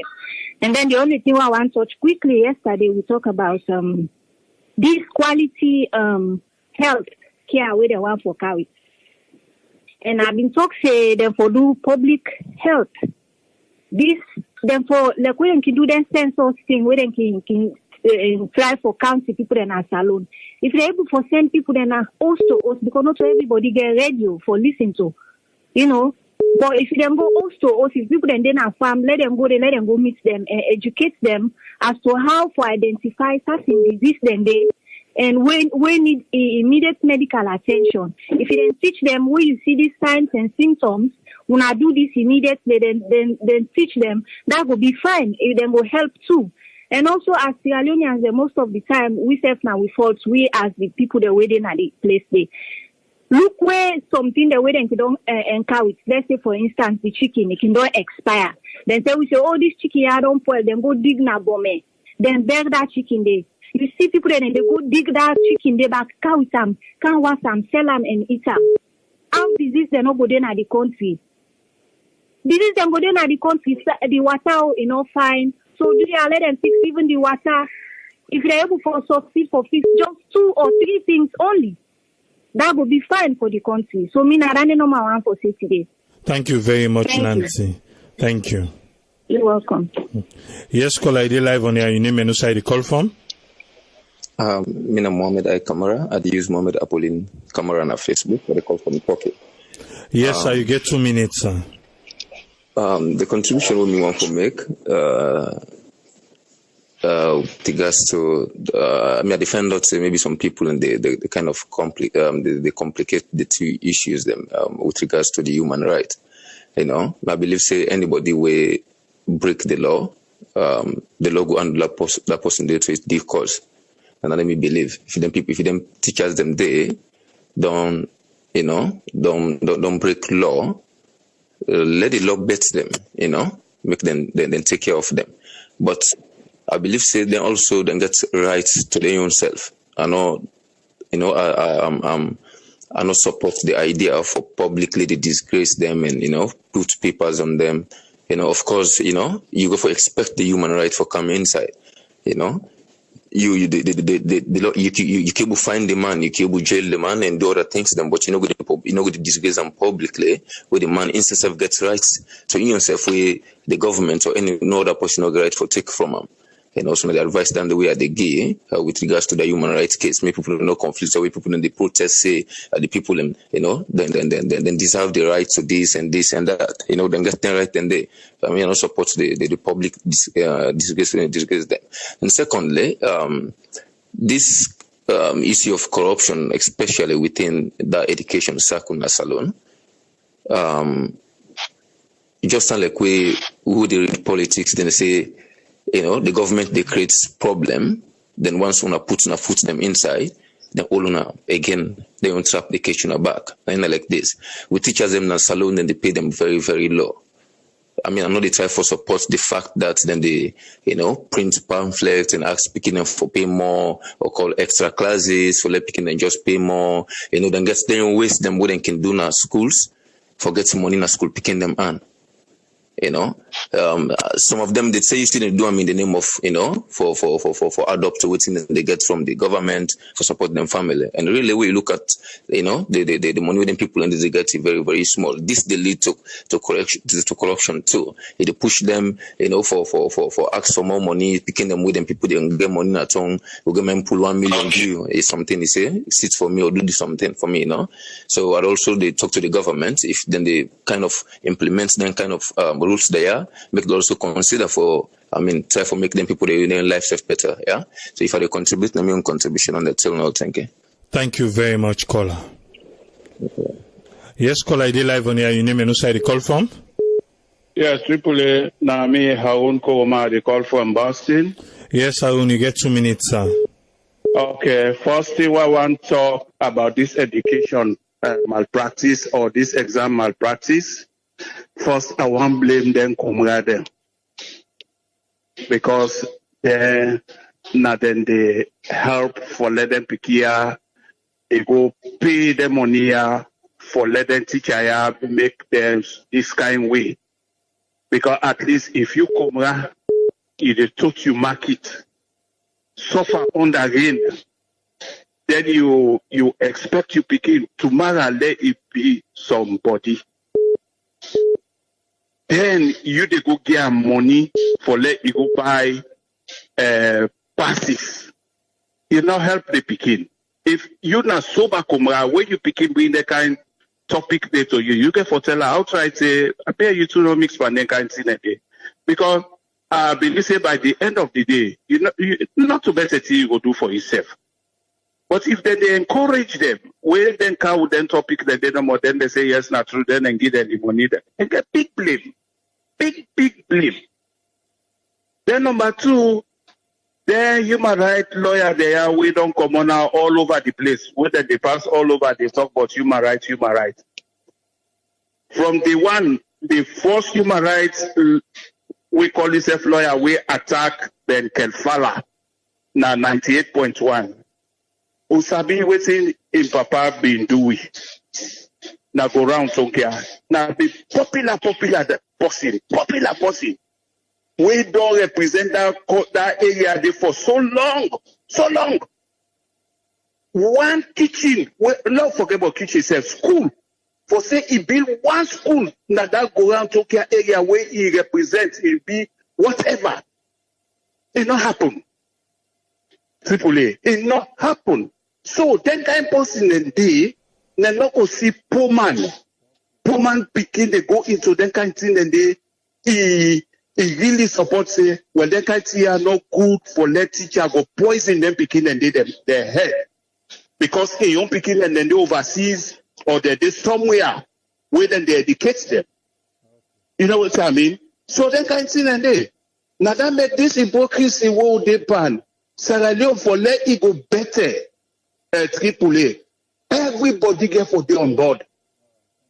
And then the only thing I want to touch quickly, yesterday we talk about this quality health care where they want for carry. And I've been talking say them for do public health. This them for like when can do that census thing where they can try for county people in a salon. If they're able to send people then are host to host because not everybody get radio for listen to, you know. But if them go host to host, if people then are farm, let them go meet them and educate them as to how to identify certain disease then they and when need immediate medical attention. If you then teach them where you see these signs and symptoms, when I do this immediately, then teach them, that will be fine. It then will help too. And also as Sierra Leoneans, most of the time, we self now we fault, we as the people that waiting at the place they look where something the way they don't encounter. Let's say for instance the chicken, it can don't expire. Then say we say, oh this chicken I don't spoil, then go dig na bombe. Then bury that chicken there. You see people then they go dig that chicken there back cow some, can wash some, sell them and eat them. How disease they not go there at the country? Disease them go there at the country, the water you know fine. So do they let them fix even the water? If they're able to succeed for fix just 2 or 3 things only, that would be fine for the country. So me not running on my one for say today. Thank you very much, Nancy. Thank you. You're welcome. Yes, caller, I did live on here. You name and who side the call from? Mina Mohammed I Camera. I use Mohammed Apolin Camera on Facebook for the call from Pocket. Yes, sir, you get 2 minutes, sir. The contribution we want to make, with regards to, I defend not say maybe some people and they kind of they complicate the two issues with regards to the human right. I believe say anybody will break the law go handle that person there to its due course. And let me believe if them teachers them there don't break law, let the law bet them, make them then take care of them. But I believe say they also then get rights to their own self. I know, I not support the idea of publicly they disgrace them and put papers on them. Of course, you go for expect the human right for coming inside. You can find the man, you can jail the man and do other things them, but you go to disgrace them publicly where the man instead of gets rights to yourself where the government or any no other person no right for take from them. Also the advice down the way at the gay with regards to the human rights case. Many people no conflicts away people in the protest say the people then deserve the right to this and this and that. Then get them right and they I support the public disgrace them. And secondly, this issue of corruption, especially within the education circle alone, just like who they read politics, then they say the government they creates problem. Then once una put them inside, then all una again they won't trap the kitchen back. And like this, we teachers them in salon, then they pay them very very low. I know they try for support the fact that then they print pamphlets and ask picking them for pay more or call extra classes for let picking them just pay more. Then waste them what they can do now schools, forget some money in school picking them on. Some of them they say you still do them in the name of for adopt waiting they get from the government for support them family. And really when you look at the money with them people and they get very very small. This they lead to corruption too. They push them for ask for more money, picking them with them people they get money at home, we get them pull 1 million due is something they say sit for me or do something for me, So I'd also they talk to the government if then they kind of implement them kind of rules there, make them also consider for try for make them people their life better, yeah. So if I contribute, my own contribution on that, no, thank you. Thank you very much, caller. Yes, caller, I did live on here. Your name and who the call from? Yes, Triple Nami Harun Koroma, the call from Boston. Yes, Harun, you get 2 minutes, sir. Okay, first thing I want to talk about this education malpractice or this exam malpractice. First, I want to blame them, comrade, because they help for let them pick here. They go pay them money here for let them teach here, make them this kind way. Because at least if you comrade, if they taught you market, suffer on the rain, then you expect you picking tomorrow let it be somebody. Then you they go get money for let you go buy passes. You not help the picking. If you not sober comrade, when you picking bring the kind topic there to you can foretell how try say I pay you to no mix for the kind thing day. Because I believe say by the end of the day, you not to better thing you go do for yourself. But if they encourage them, well then can with them topic that they know more, then they say yes, not true, then and give them the money then. And get big blame. Big blame. Then number two, the human rights lawyer there, we don't come on now all over the place. Whether they pass all over, they talk about human rights. From the first human rights, we call himself lawyer, we attack then Kaifala, now 98.1. Usabi waiting in Papa been doing. Now go round Tonkia. Now be popular person. We don't represent that area there for so long. One kitchen, not forget about kitchen itself, school. For say he build one school, now that go around Tonkia area where he represents, it be whatever. It not happen. AAA, it not happen. So then kind of person in day, they not go see poor man picking, they go into that kind of thing and he he really supports say when they can't see are not good for let teacher go poison them picking and they them their head. Because a young picking and then they overseas or they somewhere where then they educate them. You know what I mean? So they can't see and they. Now that make this hypocrisy will depend. Sierra Leone for let it go better. AAA. Everybody get for them on board.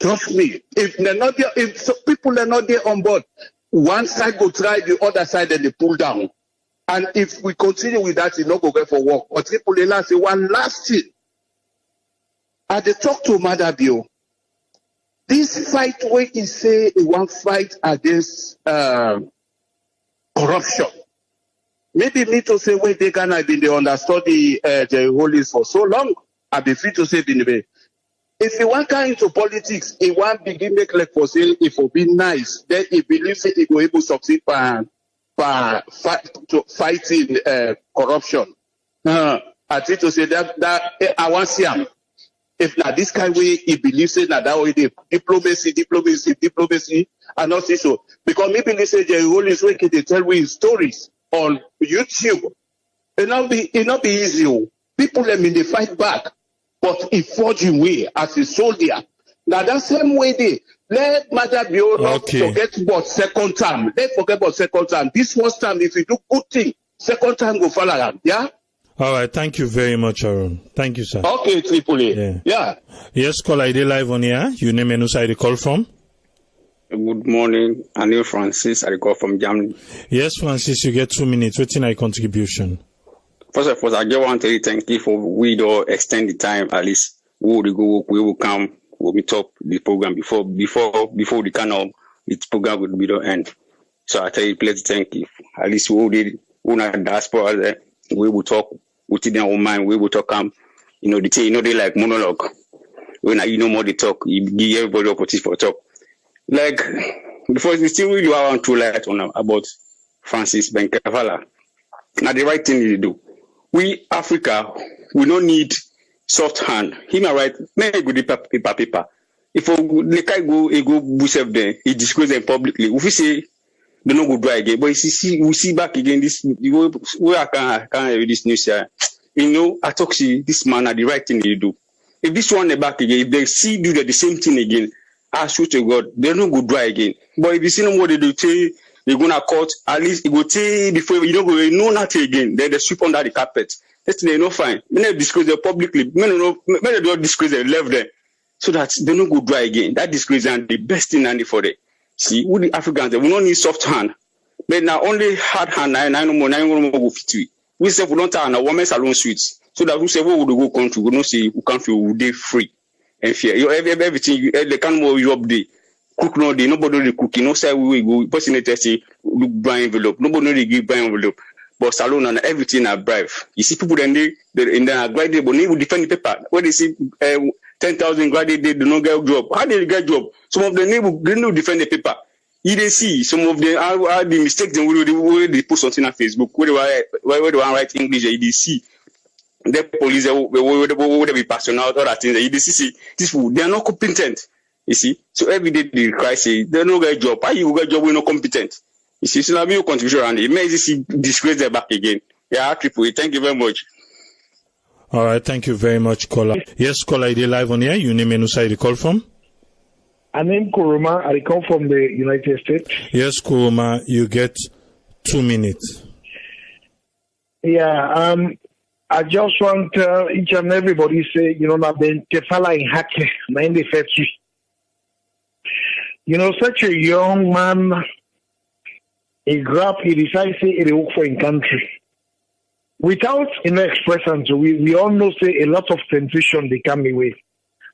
Trust me. If they're not there, if so people are not there on board, one side go try, the other side then they pull down. And if we continue with that, it's not go get for work. But AAA say one last thing. I dey talk to Madabio. This fight where he say he want fight against corruption. Maybe me to say where they can have been they understood the holies for so long. I be free to say Binibe. If he want come into politics, he want begin make like for sale, if he be nice, then he believes that he will able to succeed by fighting corruption. I think to say that I want to see him. If now this kind of way he believes it, that way the diplomacy, and not see so. Because maybe they say the role is wicked, they tell me stories on YouTube. It not be easy. People let me they fight back, but he forge him way as a soldier. Now that same way they let Madabio not forget about second time. Let's forget about second time. This first time, if you do good thing, second time go follow around. Yeah. All right, thank you very much, Aaron. Thank you, sir. Okay, AAA. Yeah. Yes, call ID live on here. You name and who side you call from? Good morning. I'm Francis. I call from Germany. Yes, Francis, you get 2 minutes. What's in your contribution? First of all, I just want to thank you for we do extend the time at least. We will come. We will talk the program before the canal. Its program will be the end. So I tell you, please thank you. At least we did. We not diaspora. We will talk. Within their own mind, we will talk. The thing, they like monologue. When more they talk, you give everybody opportunity for talk. Like before, we still really want to light on about Francis Ben Kaifala. Now the right thing to do. We Africa, we don't need soft hand. Him right, may go paper. If the guy go boost up there, he disclose them publicly. If we say they don't go dry again, but we see back again this where I can read this news here. I talk to this man at the right thing to do. If this one back again, if they see do the same thing again, I swear to God, they don't go dry again. But if you see them what they do, they're gonna cut. At least it go take before you don't go no nothing again. Then they sweep under the carpet. That's no fine. When they disclose them publicly, when they don't disclose them left there, so that they don't go dry again. That disclose and the best thing and for them. See, we the Africans, we don't need soft hand. But now only hard hand. Nine more go fit. We say we don't have a woman's alone suits. So that we say we will go country. We don't say we can't feel day free and fear. You everything. They can't more you up there. Cook no day. Nobody really cooking. No say we go. Person they say look buy envelope. Nobody really give buy envelope. But salon and everything are bribe. You see people then they in the graduate, but they will defend the paper. When they see 10,000 graduate, they do not get job. How they get job? Some of them they will defend the paper. You they see some of them are the mistakes where they put something on Facebook. Where they want write English, you see the police where they be passing out all that things. You see these people they are not competent. You see, so every day they cry say they don't get job. How you get job when you're not competent? You see, so now your contribution and it may see disgrace their back again. Yeah, AAA. Thank you very much. All right, thank you very much, caller. Yes, caller, ID live on here. You name and who side you call from? I name Kuruma. I come from the United States. Yes, Kuruma, you get 2 minutes. Yeah, I just want each and everybody say, that the Kaifala in Hake, man, they fetch you. Such a young man, he decides to say he work for in country. Without expression, so we all know say a lot of temptation they come away.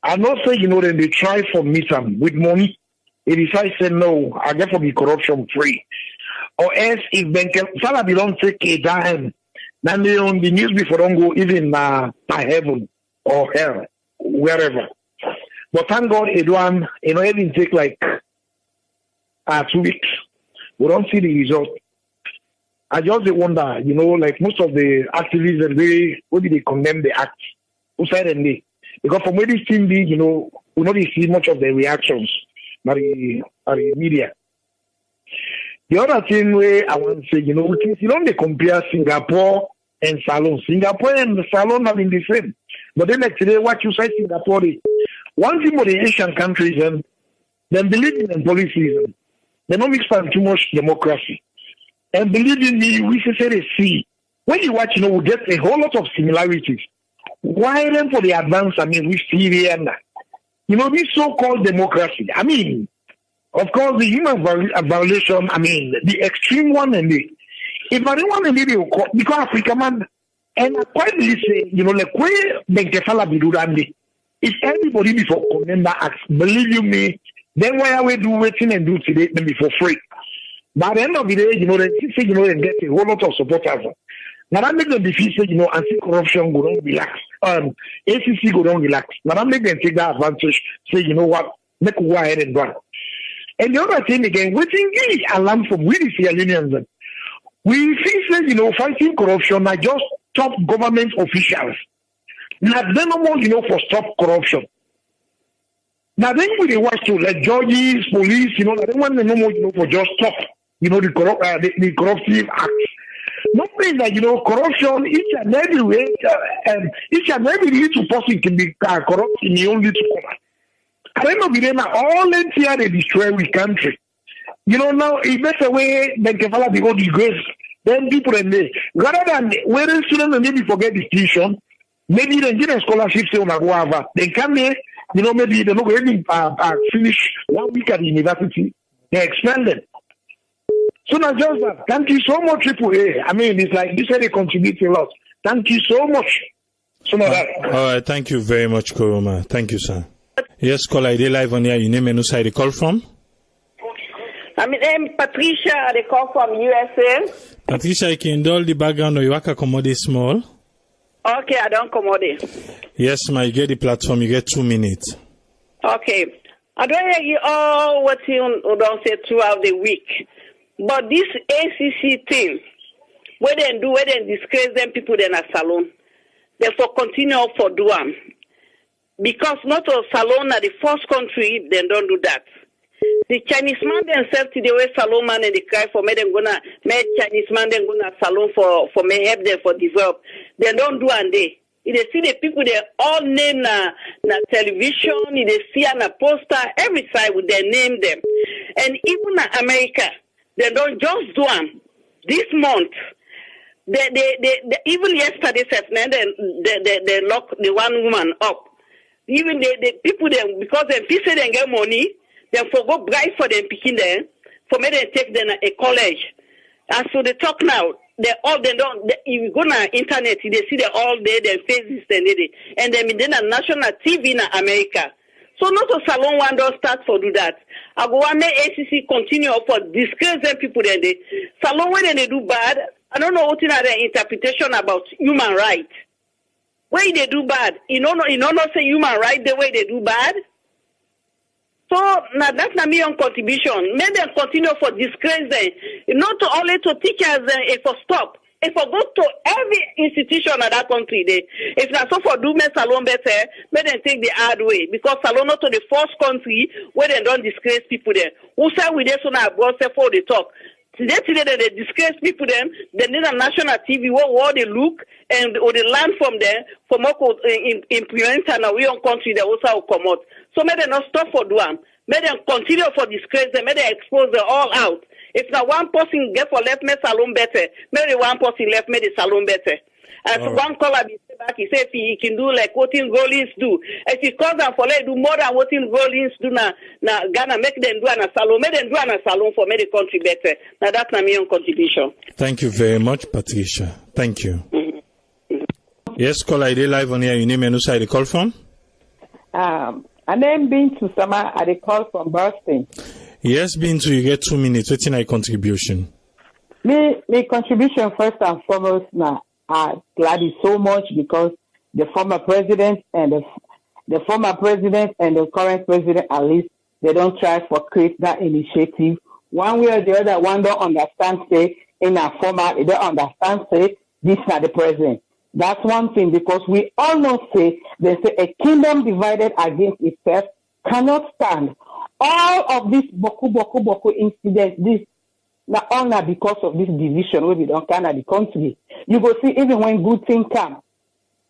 I not say then they try for meet them with money. He decides say no, I get for be corruption free. Or else if Ben Kaifala don't take a dime, then they on the news before don't go even by heaven or hell, wherever. But thank God it one, it didn't take like 2 weeks. We don't see the result. I just wonder, like most of the activists, they condemn the act? Who said they? Because from where this thing be, we don't see much of the reactions by the media. The other thing where I want to say, you know, they compare Singapore and Salon. Singapore and Salon are in the same. But then like today, what you say Singapore, one thing with the Asian countries, they believe in policies. They don't mix too much democracy. And believe in me, we say see. When you watch, you know, we get a whole lot of similarities. Why then for the advance, I mean, we see here now. You know, this so-called democracy. I mean, of course, the human violation, I mean, the extreme one and the, if I don't want to leave you, because Africa man, and I quite really say, you know, like where the Kaifala be do that, if everybody before condemn that act, believe you me, then why are we do waiting and do today then for free? But at the end of the day, you know, they say, you know, they get a whole lot of supporters. Now that make them defeat, say, you know, anti-corruption go down relax. ACC go down relax. Now that make them take that advantage, say, you know what, make go ahead and run. And the other thing again, we think really alarm from we the Sierra Leoneans. We think, say, you know, fighting corruption are just top government officials. Now they no more, you know, for stop corruption. Now then we watch to like judges, police, you know, they want to no more, you know, for just stop, you know, the corruptive acts. Not mean that, you know, corruption, each and every way, each and every little person can be corrupt in the only two corner. At the end of the day, now, all NTR they destroy the country. You know, now, if that's a way, then Kaifala be go disgrace, then people in there. Rather than, where the students maybe forget the tuition, maybe they get a scholarship, say, on a guava, they come here, you know, maybe they're not going to finish 1 week at the university, they expand them. So now, just that. Thank you so much, AAA. I mean, it's like you said, they contribute a lot. Thank you so much. So now that. All right, thank you very much, Koroma. Thank you, sir. Yes, caller, I did live on here. Your name and who side they call from? I mean, I'm Patricia. They call from USA. Patricia, you can indulge the background or you want to accommodate small? Okay, I don't accommodate. Yes, ma, you get the platform. You get 2 minutes. Okay. I don't hear you all what you don't say throughout the week. But this ACC thing, where they disgrace them people in a salon, therefore continue for do them. Because not all salon are the first country, they don't do that. The Chinese man themselves today way salon man and they cry for me them gonna make Chinese man them gonna salon for me help them for develop. They don't do and they see the people they all name na television, they see on a poster every side with their name them. And even in America, they don't just do them. This month, they even yesterday, they lock the one woman up. Even the people them because they say they get money, they forgo bribe for them picking them, for me they take them a college. And so they talk now. If you go on internet, they see they all day their faces and then on national TV in America. So not a salon one don't start for do that. I go want ACC continue for disgrace them people then they salon when they do bad. I don't know what in their interpretation about human rights. Where they do bad, you know not say human rights the way they do bad. So now that's not me on contribution. May them continue for disgrace them, not only to teachers for stop. If I go to every institution of that country, if not so for do me salon better, may them take the hard way because salon not to the first country where they don't disgrace people there. Who say we there so now abroad say for the talk. Today they disgrace people them, they need a national TV where they look and or they learn from them for more implement and we on country they also come out. So may they not stop for do them. May them continue for disgrace them, may they expose them all out. If now one person get for left me salon better, maybe one person left me the salon better. And so one caller be back, he say if he can do like what in Rollins do. If he calls them for like do more than what in Rollins do now Ghana make them do an a salon, make them do an a salon for make the country better. Now that's my own contribution. Thank you very much, Patricia. Thank you. Yes, caller, I did live on here. Your name and who side they call from? My name Bintu Sama, I dey call from Boston. Yes, Bintu, you get 2 minutes. What's your contribution? Me contribution first and foremost now. I'm glad it so much because the former president and the current president, at least, they don't try for create that initiative. One way or the other, one don't understand, say, in a format, they don't understand, say, this is not the president. That's one thing because we all know, say, they say a kingdom divided against itself cannot stand. All of these boku incidents, this Now, all now because of this division where we don't kind of the country. You go see even when good things come,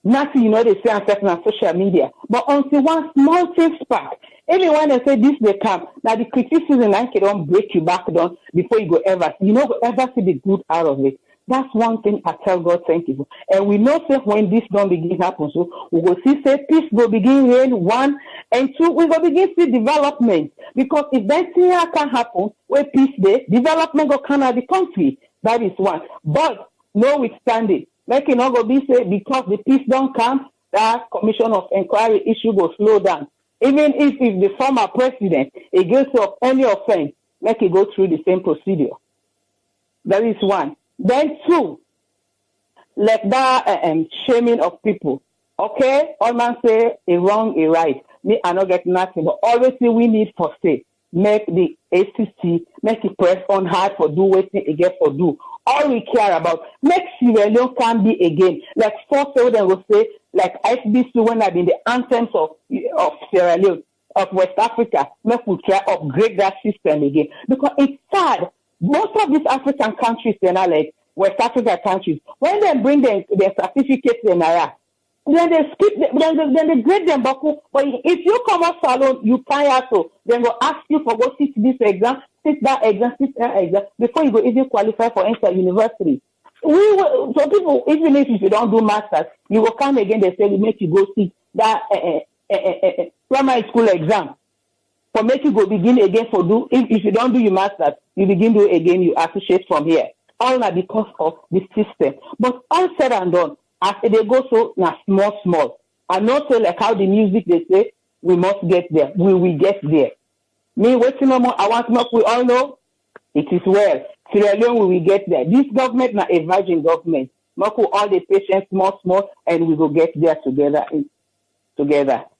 nothing, you know, they say on certain social media. But until one small thing spark, even when they say this, they come. Now, the criticism, I don't break you back down before you go ever. You know, ever see the good out of it. That's one thing I tell God, thank you. And we know say when this don't begin happen, so we will see say peace will begin reign, 1, and 2, we will begin see development. Because if that thing can happen, where peace there, development go come out of the country. That is one. But notwithstanding, like you not go be say because the peace don't come, that commission of inquiry issue will slow down. Even if the former president against of any offense, make it go through the same procedure. That is one. Then 2, like that shaming of people. Okay, all man say a wrong, a right. Me, I not get nothing, but always say we need for say make the ACC make it press on hard for do what it get for do. All we care about make Sierra Leone can be again. Like first them will say like ICBC when I've been the anthems of Sierra Leone of West Africa. Make we try upgrade that system again because it's sad. Most of these African countries, they're not like West Africa countries. When they bring their certificates in Nara, then they skip, then they grade them back. But if you come out salon, you can't also. Then they'll ask you for go sit this exam, sit that exam, before you go even qualify for enter university. So people, even if you don't do masters, you will come again. They say we make you go sit that primary school exam. For make you go begin again for do if you don't do your masters, you begin do again, you associate from here. All that because of the system. But all said and done, as they go so now small. I not say like how the music they say we must get there. We will get there. Me waiting no more. I want more. We all know it is well. Sierra Leone we will get there. This government now a virgin government. Moko all the patients small, and we will get there together.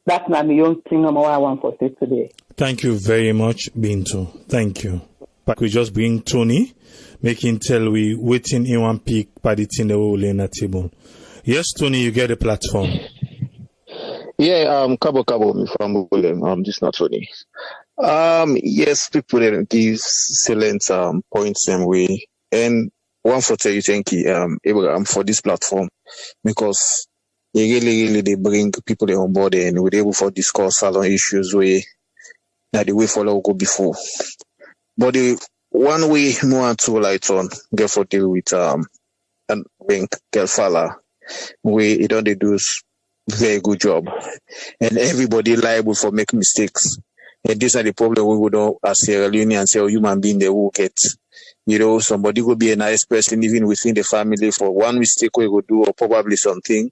That's my own thing number one I want for say today. Thank you very much, Bintu. Thank you. But we just bring Tony, making tell we waiting in one peak by the thing the whole in a table. Yes, Tony, you get a platform. Yeah, Cabo, me from William. This not Tony. Yes, people that give excellent points and way. And one for tell you thank you, Abraham, for this platform because really they bring people on board and we're able to discuss salon issues where the way follow go before. But the one way more to light on get for deal with and bring Kaifala where it don't do very good job. And everybody liable for make mistakes. And these are the problem we would all as Sierra Leone and say human being they will get. You know, somebody will be a nice person even within the family for one mistake we will do or probably something.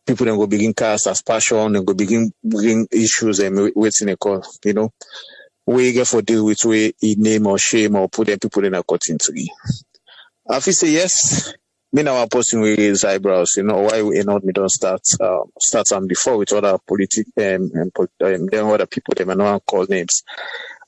People then go begin cast as passion and go begin bring issues and waiting a call, you know. We get for deal with way name or shame or put them people in a cutting tree. I feel say yes, me now a person with his eyebrows, you know, why we not me don't start before with other politics and then other people they may not call names.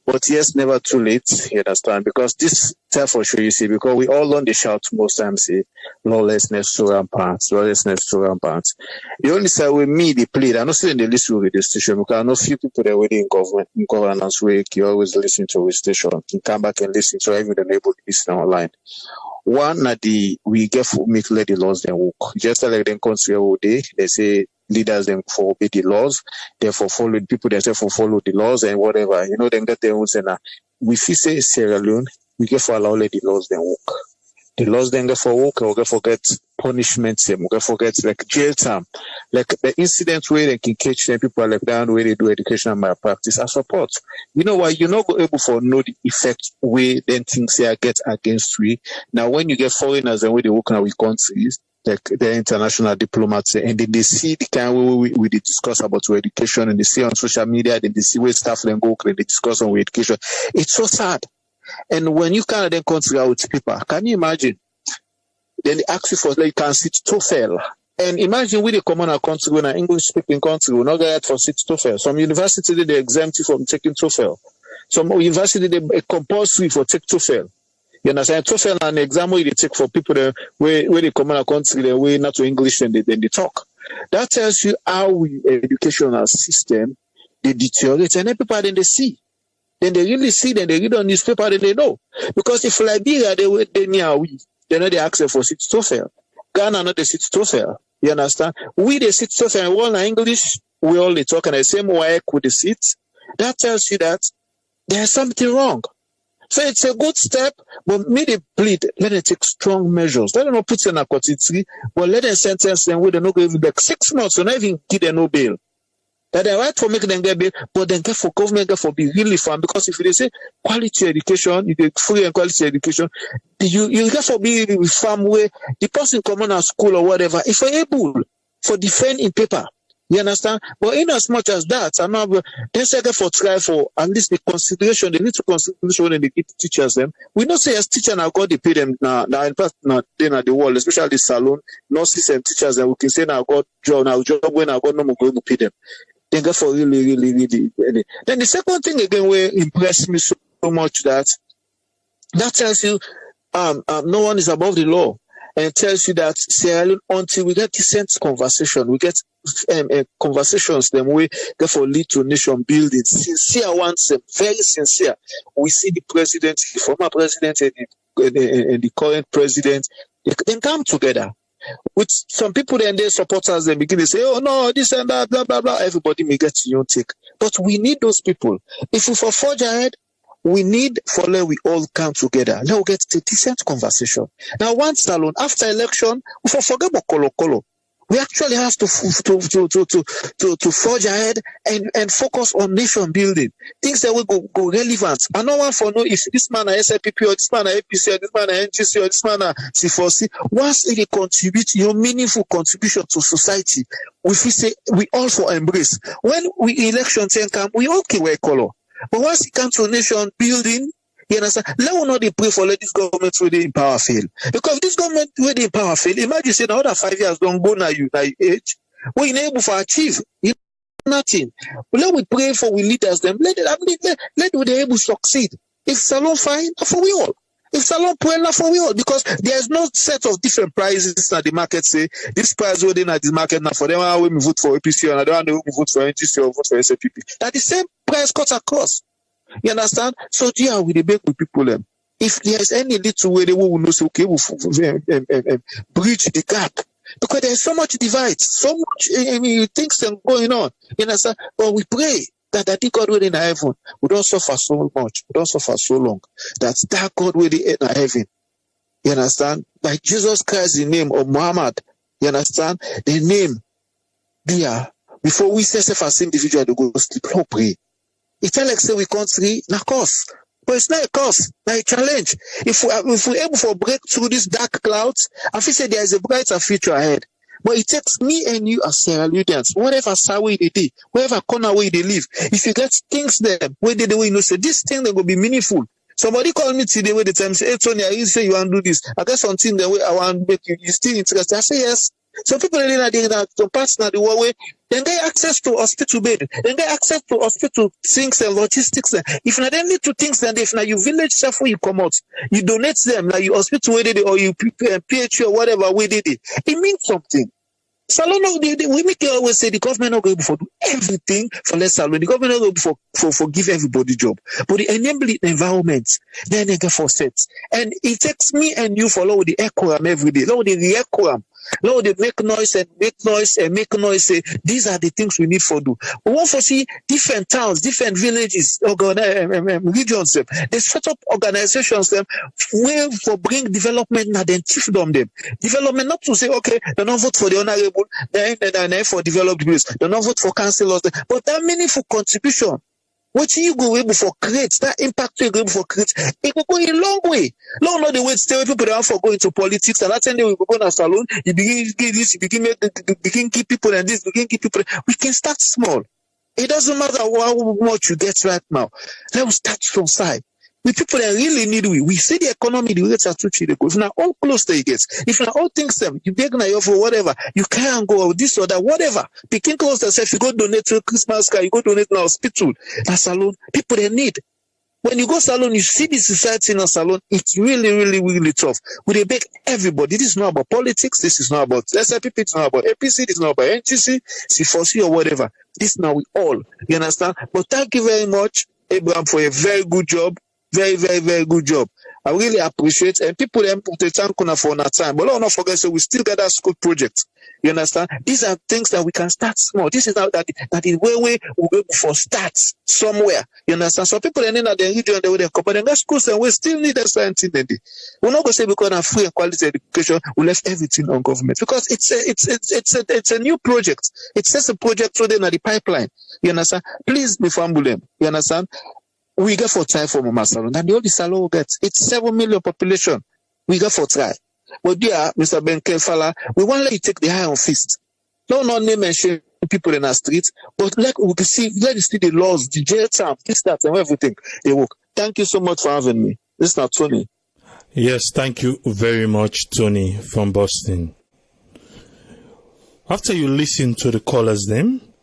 But yes, never too late, you understand? Because this tell for sure, you see, because we all learn the shout most times, say, lawlessness to rampant. The only side with me, they played, I don't see in the list with the station, because I know few people that were in governance week, you always listen to the station, you come back and listen to even the neighbor listen online. One, we get for make let the laws then work. Just like them country all day, they say, leaders them for obey the laws, therefore follow people themselves for follow the laws and whatever. You know, then get their own say now. We feel say Sierra Leone, we get for allow let the laws then work. The laws then get for work, or get forget punishment them, or get forget like jail time. Like the incident where they can catch them, people are like down where they do educational malpractice and support. You know why you're not able to know the effect where then things here get against we. Now when you get foreigners and where they work in our countries, like the international diplomats, and then they see the kind of way we discuss about education, and they see on social media, then they see where staff then go, and they discuss on education. It's so sad. And when you kind of then consider with people, can you imagine? Then they ask you for like you can sit TOEFL. And imagine with the common country, in an English-speaking country, we're not going for sit TOEFL. Some university they exempt you from taking TOEFL. Some university they compulsory for take TOEFL. You understand? TOEFL an exam where they take for people that where they come in a country, they way not to English and then they talk. That tells you how we educational system they deteriorate and everybody they see. then they really see, then they read on newspaper, then they know. Because if Liberia, they near we, they know they ask for sit so fair. Ghana, not they sit so fair. You understand? We, they sit so fair, and all in English, we all they talk, and the same way with the sit. That tells you that there's something wrong. So it's a good step, but me they plead, let them take strong measures. Let them not put in a quantity, but let them sentence them with no give back 6 months, so not even give them no bail. That they right for making them get bail, but then get for government, get for be really fun. Because if they say quality education, you get free and quality education, you get for be farm where the person come on a school or whatever, if you're able for defend in paper. You understand? But in as much as that, they say for try for at least the consideration, they need to consideration when they give teachers them. We don't say as teacher now God they pay them now in fact now then at the wall, especially the salon, nurses and teachers, and we can say now God job when I got no more going to pay them. They get for really. Then the second thing again where impressed me so much that tells you no one is above the law. And tells you that Sierra Leone, until we get decent conversation, we get conversations, then we get for lead to nation building. Sincere ones, very sincere. We see the president, the former president, and the current president, they come together. With some people, then their supporters, they begin to say, oh no, this and that, blah, blah, blah. Everybody may get your take. But we need those people. If we forge ahead, we need for let we all come together. Let we get a decent conversation. Now, one salon after election, we forget about Kolo. We actually have to forge ahead and focus on nation building. Things that will go relevant. I no one for know if this man is SLPP or this man is APC or this man is NGC or this man is C4C. Once it contribute your meaningful contribution to society, we say we also embrace. When we election come, we okay wear color. But once it comes to nation building, you understand, let us not pray for let this government really in power fail. Because if this government really in power fail, imagine say now that 5 years don't go now you age, we're unable to achieve nothing. But let we pray for we leaders them. Let we be able to succeed. If Salon fine, for we all. If Salon pray for we all, because there's no set of different prices that the market say this price within at the market now for them I will vote for APC and I don't want to vote for NGC or vote for SLPP. That the same price cuts across. You understand? So dear we debate with people them. If there is any little way they will know okay we'll bridge the gap. Because there's so much divide, so much things going on. You understand? But we pray that I think God will in heaven. We don't suffer so much. We don't suffer so long. That God will in heaven. You understand? By Jesus Christ, the name of Muhammad. You understand? The name there. Before we say as individual to go sleep, don't pray. It tell like say we can't see, na cause. But it's not a cause, not a challenge. If we're able to break through these dark clouds, I feel say there is a brighter future ahead. But it takes me and you as Sierra Leoneans, whatever side way they do, whatever corner way they live. If you get things there, where they do, you know, say this thing they will be meaningful. Somebody called me today where the time say, hey Tony, you say you want to do this. I got something the way I want to make you still interested. I say yes. So people in that to pass now the way, then get access to hospital bed, then get access to hospital things and logistics. If not then need to things, then if now you village self where you come out, you donate them, now you hospital where they did or you PH or whatever where they did. It means something. Salon, we make it always say the government not going to do everything for less salon. The government not going for give everybody job, but the enabling environment then they get for sets. And it takes me and you follow the echo every day. Lord, the echo. Lord, they make noise. Say, these are the things we need for do. We want to see different towns, different villages, regions. They set up organizations where for bring development and then teach them. Development not to say, okay, they don't vote for the honorable, then for developed bills. They don't vote for councillors, but that meaningful contribution. What you go able for create, that impact you go able for create, it will go a long way. Long not the way stay people that for going to politics, and that's when they will go to a salon, you begin this, you begin keep people and this, begin keep people. We can start small. It doesn't matter how much you get right now. Let us start from side. The people that really need we see the economy, the rates are too cheap. If now all close to it gets, if now all things them, you beg now for whatever, you can't go this or that, whatever. Picking close yourself, you go donate to a Christmas car, you go donate to an hospital, a salon, people they need. When you go salon, you see the society in a salon, it's really, really, really tough. We beg everybody. This is not about politics, this is not about SLPP, it's not about APC, it's not about NGC, C4C or whatever. This now we all, you understand? But thank you very much. Abraham for a very good job. Very, very, very good job. I really appreciate, and people them put a thank you for our time. But let's not forget, so we still got that school project. You understand? These are things that we can start small. This is how that is where we will go for start somewhere. You understand? So people in the region they will come, but in that schools and we still need a science. We're not gonna say because of free and quality education, we left everything on government because it's a new project. It's just a project through in the pipeline. You understand? Please be humble. You understand? We get for try for Mama Salon, and the only salon we get, it's 7 million population. We get for try. But dear Mr. Ben Kaifala, we want to let you take the high on fist. No name and shame people in our streets, but let we see the laws, the jail term, this, that, and everything. They work. Thank you so much for having me. This is now Tony. Yes, thank you very much, Tony from Boston. After you listen to the callers, then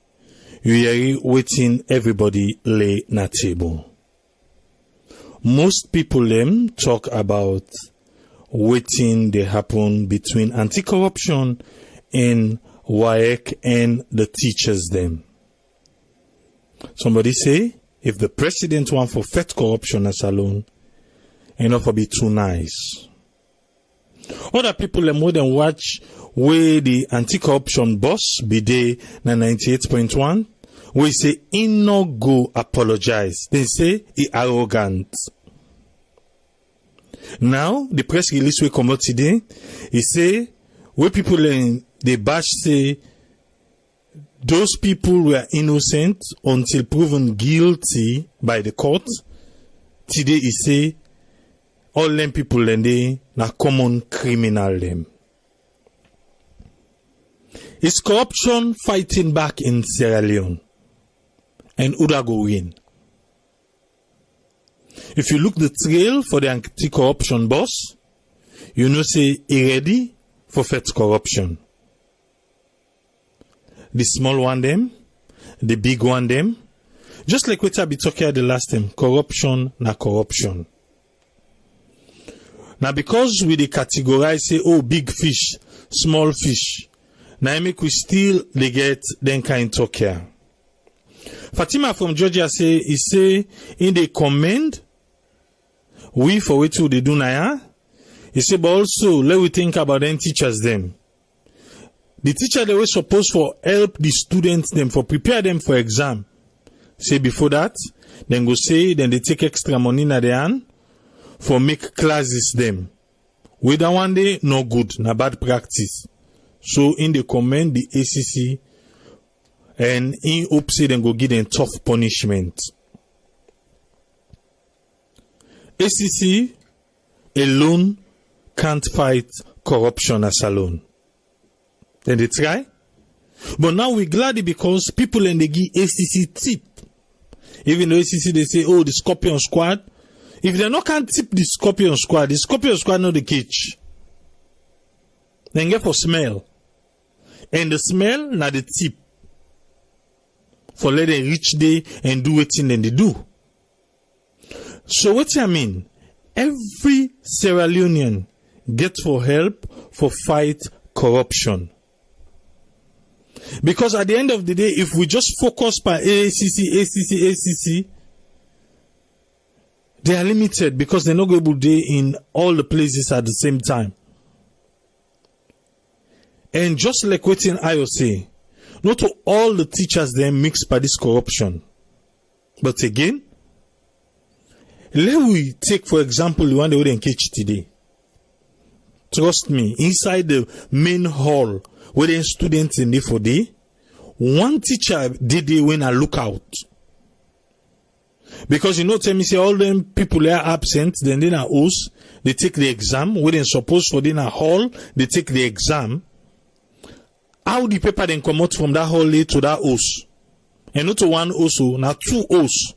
you are waiting everybody lay na table. Most people them talk about waiting they happen between anti-corruption and WAEC and the teachers them. Somebody say if the president want for fight corruption as alone, enough will be too nice. Other people them more than watch where the anti-corruption boss be there na 98.1. We say he no go apologize. They say he arrogant. Now the press release we come out today. He say where people in the bash say those people were innocent until proven guilty by the court. Today he say all them people and they na common criminal them. Is corruption fighting back in Sierra Leone? And Uda go win. If you look the trail for the anti-corruption boss, you know say he ready for fight corruption. The small one them, the big one them, just like what I be talking the last time, corruption na corruption. Now because we the categorize say oh big fish, small fish, now make we still they get then kind talk here. Fatima from Georgia say he say in the comment we for what they do now. He say but also let we think about them teachers them. The teacher they were supposed for help the students them for prepare them for exam. Say before that, then go say then they take extra money in their hand for make classes them. Whether one day no good, na bad practice. So in the comment the ACC and in hope say them go give them tough punishment. ACC alone can't fight corruption as alone. Then they try. But now we're glad because people and they give ACC tip. Even though ACC they say, oh, the Scorpion Squad. If they not can tip the Scorpion Squad know the catch. Then get for smell. And the smell na the tip. For let them reach there and do what then they do. So what I mean? Every Sierra Leonean get for help for fight corruption. Because at the end of the day, if we just focus by ACC, they are limited because they're not going to be in all the places at the same time. And just like what in IO say, not all the teachers they mixed by this corruption. But again, let we take for example the one they would engage today. Trust me, inside the main hall where the students in there for day, one teacher did they when I look out. Because you know, tell me say all them people are absent, then they are host, they take the exam, when they supposed for dinner hall, they take the exam. How the paper then come out from that hall to that host? And not to one host, now two hosts.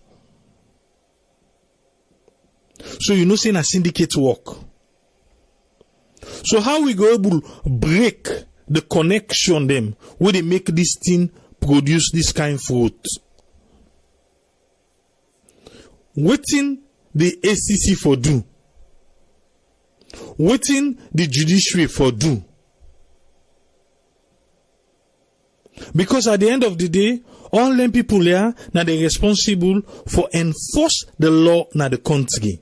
So you know saying a syndicate work. So how we go able to break the connection them where they make this thing produce this kind of fruit? Waiting the ACC for do. Waiting the judiciary for do. Because at the end of the day, all them people there, now they responsible for enforce the law na the country.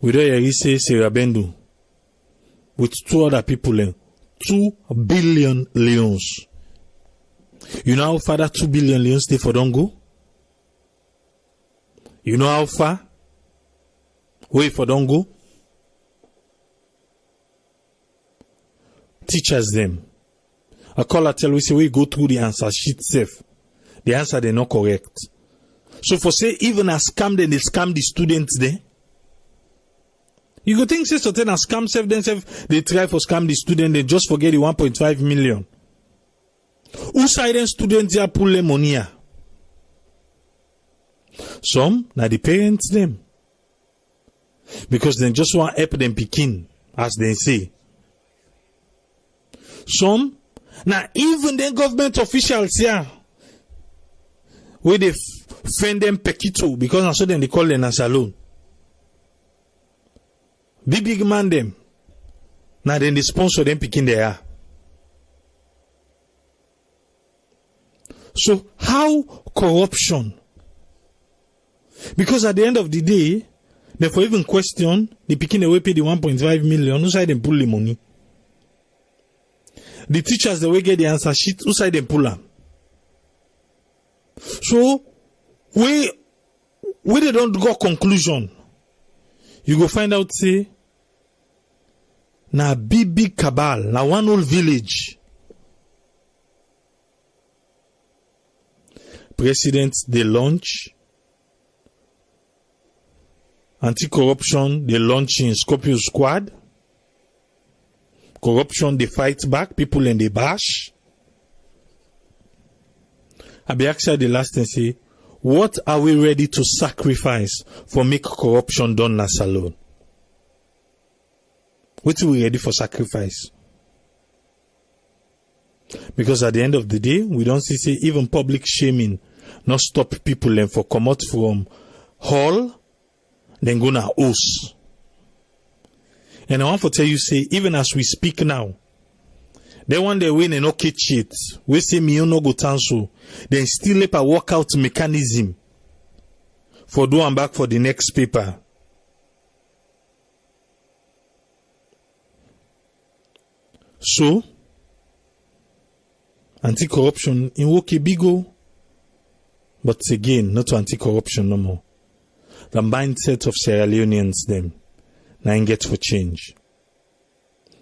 We don't hear say Sarah Bendu with 2 other people, 2 billion leons. You know how far that 2 billion leons stay for don't go? You know how far? Wait for don't go? Teachers them. A caller tell we say we go through the answer sheet safe. The answer they not correct. So for say even a scam then they scam the students there. You go think say certain a scam safe themselves they try for scam the student they just forget the 1.5 million. Who side them students here pull them money here? Some na the parents them. Because they just want help them picking, as they say. Some now even the government officials here where they friend them pekito because I saw them they call them a salon. Big man them. Now then they sponsor them picking there. So how corruption? Because at the end of the day, therefore even question the picking away pay the 1.5 million, who side them pull the money? The teachers the way get the answer sheet, who side them pull them? So we they don't go conclusion. You go find out say na big cabal, na one whole village. President they launch anti-corruption, they launch in Scorpio Squad. Corruption, they fight back. People in the bash. I be actually the last thing say, what are we ready to sacrifice for make corruption done as alone? What are we ready for sacrifice? Because at the end of the day, we don't see say even public shaming not stop people and for come out from hall. Then go na house. And I want to tell you, say, even as we speak now, they want to win and no catch it. We say me no go tanso. Then still let a workout mechanism for do and back for the next paper. So, anti-corruption in Woke Bigo, but again, not anti-corruption no more. The mindset of Sierra Leoneans them now get for change.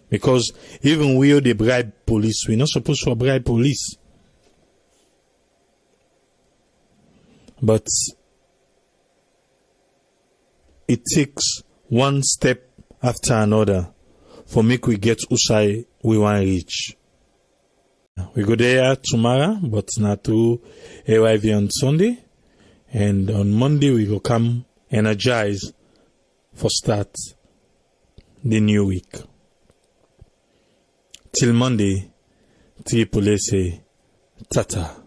Because even we they bribe police, we're not supposed to bribe police. But it takes one step after another for make we get Usai we want to reach. We go there tomorrow, but not to arrive on Sunday. And on Monday we will come energize for start the new week. Till Monday, Tripoli say, Tata.